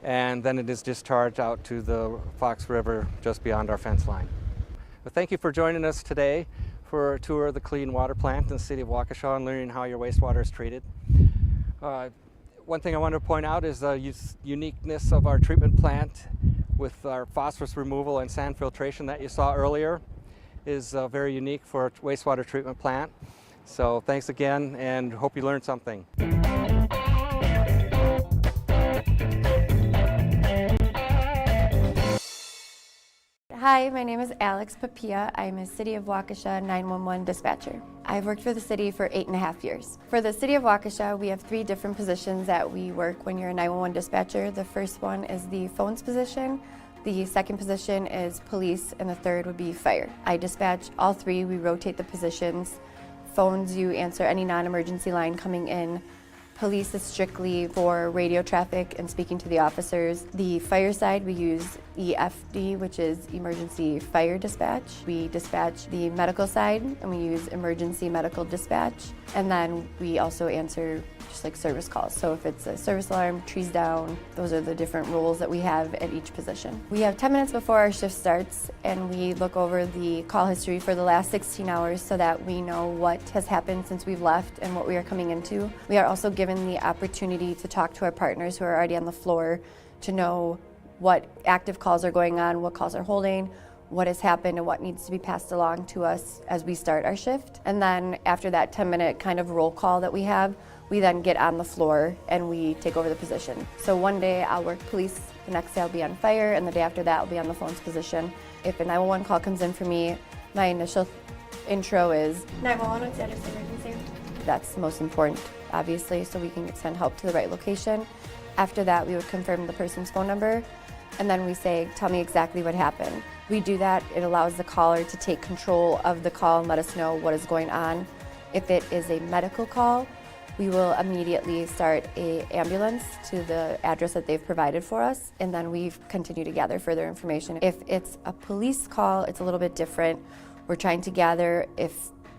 and then it is discharged out to the Fox River just beyond our fence line. But thank you for joining us today for a tour of the clean water plant in the city of Waukesha and learning how your wastewater is treated. One thing I want to point out is the uniqueness of our treatment plant with our phosphorus removal and sand filtration that you saw earlier is very unique for a wastewater treatment plant. So thanks again, and hope you learned something. Hi, my name is Alex Papia. I'm a City of Waukesha 911 dispatcher. I've worked for the city for 8.5 years. For the City of Waukesha, we have 3 different positions that we work when you're a 911 dispatcher. The first one is the phones position, the second position is police, and the third would be fire. I dispatch all 3, we rotate the positions. Phones, you answer any non-emergency line coming in. Police is strictly for radio traffic and speaking to the officers. The fire side, we use EFD, which is Emergency Fire Dispatch. We dispatch the medical side, and we use Emergency Medical Dispatch. And then we also answer just like service calls. So if it's a service alarm, trees down, those are the different roles that we have at each position. We have 10 minutes before our shift starts, and we look over the call history for the last 16 hours so that we know what has happened since we've left and what we are coming into. We are also given the opportunity to talk to our partners who are already on the floor to know what active calls are going on, what calls are holding, what has happened, and what needs to be passed along to us as we start our shift. And then after that 10-minute kind of roll call that we have, we then get on the floor and we take over the position. So one day I'll work police, the next day I'll be on fire, and the day after that I'll be on the phones position. If a 911 call comes in for me, my initial intro is 911, what's the address of emergency? That's most important, obviously, so we can send help to the right location. After that, we would confirm the person's phone number, and then we say, tell me exactly what happened. We do that, it allows the caller to take control of the call and let us know what is going on. If it is a medical call, we will immediately start an ambulance to the address that they've provided for us, and then we continue to gather further information. If it's a police call, it's a little bit different. We're trying to gather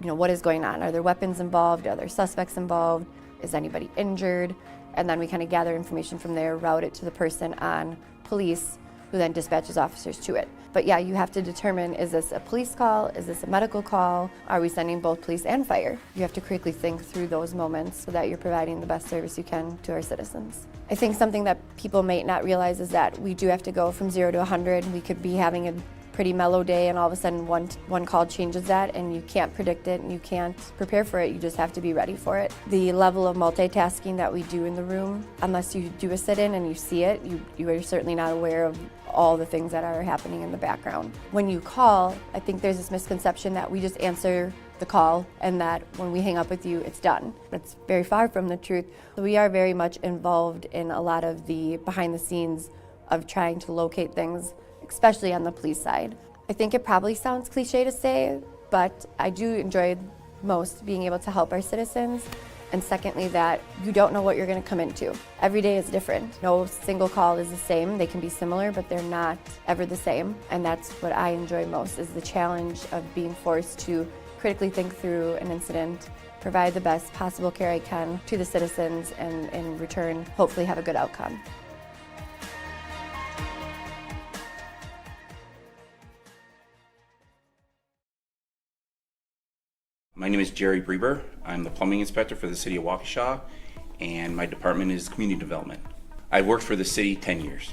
what is going on. Are there weapons involved? Are there suspects involved? Is anybody injured? And then we kind of gather information from there, route it to the person on police, who then dispatches officers to it. But yeah, you have to determine, is this a police call? Is this a medical call? Are we sending both police and fire? You have to critically think through those moments so that you're providing the best service you can to our citizens. I think something that people may not realize is that we do have to go from 0 to 100. We could be having a pretty mellow day and all of a sudden one call changes that, and you can't predict it and you can't prepare for it. You just have to be ready for it. The level of multitasking that we do in the room, unless you do a sit-in and you see it, you are certainly not aware of all the things that are happening in the background. When you call, I think there's this misconception that we just answer the call and that when we hang up with you, it's done. That's very far from the truth. We are very much involved in a lot of the behind the scenes of trying to locate things, especially on the police side. I think it probably sounds cliche to say, but I do enjoy most being able to help our citizens. And secondly, that you don't know what you're going to come into. Every day is different. No single call is the same. They can be similar, but they're not ever the same. And that's what I enjoy most, is the challenge of being forced to critically think through an incident, provide the best possible care I can to the citizens, and in return, hopefully have a good outcome. My name is Jerry Breber. I'm the plumbing inspector for the city of Waukesha, and my department is community development. I've worked for the city 10 years.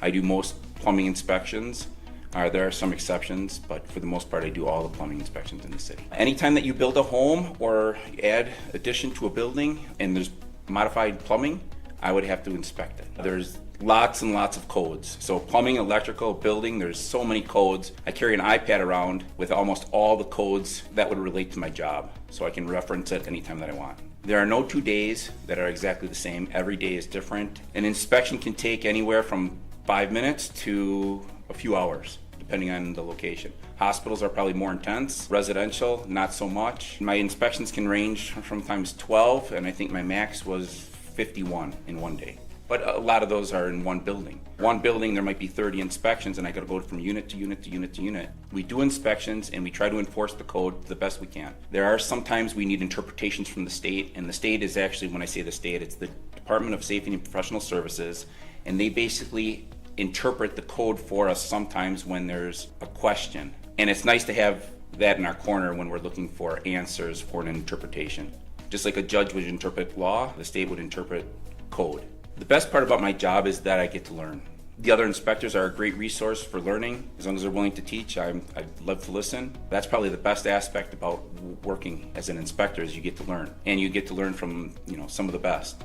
I do most plumbing inspections. There are some exceptions, but for the most part I do all the plumbing inspections in the city. Anytime that you build a home or add addition to a building and there's modified plumbing, I would have to inspect it. There's lots and lots of codes. So plumbing, electrical, building, there's so many codes. I carry an iPad around with almost all the codes that would relate to my job, so I can reference it anytime that I want. There are no 2 days that are exactly the same. Every day is different. An inspection can take anywhere from 5 minutes to a few hours, depending on the location. Hospitals are probably more intense. Residential, not so much. My inspections can range from times 12, and I think my max was 51 in one day. But a lot of those are in one building. One building, there might be 30 inspections, and I gotta go from unit to unit to unit to unit. We do inspections, and we try to enforce the code the best we can. There are sometimes we need interpretations from the state, and the state is actually, when I say the state, it's the Department of Safety and Professional Services, and they basically interpret the code for us sometimes when there's a question. And it's nice to have that in our corner when we're looking for answers for an interpretation. Just like a judge would interpret law, the state would interpret code. The best part about my job is that I get to learn. The other inspectors are a great resource for learning. As long as they're willing to teach, I'd love to listen. That's probably the best aspect about working as an inspector, is you get to learn. And you get to learn from, some of the best.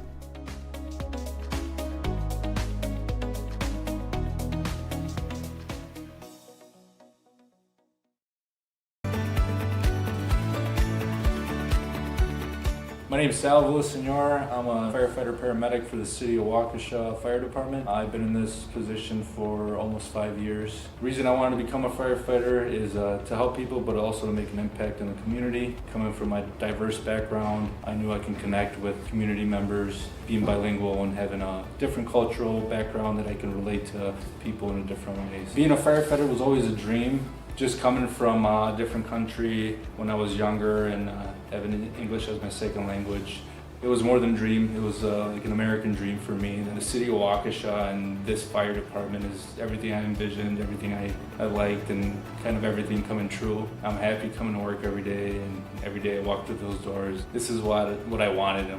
My name is Sal Villasenor. I'm a firefighter paramedic for the city of Waukesha Fire Department. I've been in this position for almost 5 years. The reason I wanted to become a firefighter is to help people, but also to make an impact in the community. Coming from my diverse background, I knew I can connect with community members, being bilingual and having a different cultural background that I can relate to people in different ways. Being a firefighter was always a dream. Just coming from a different country when I was younger and having English as my second language, it was more than a dream. It was like an American dream for me. And the city of Waukesha and this fire department is everything I envisioned, everything I liked, and kind of everything coming true. I'm happy coming to work every day, and every day I walk through those doors. This is what I wanted.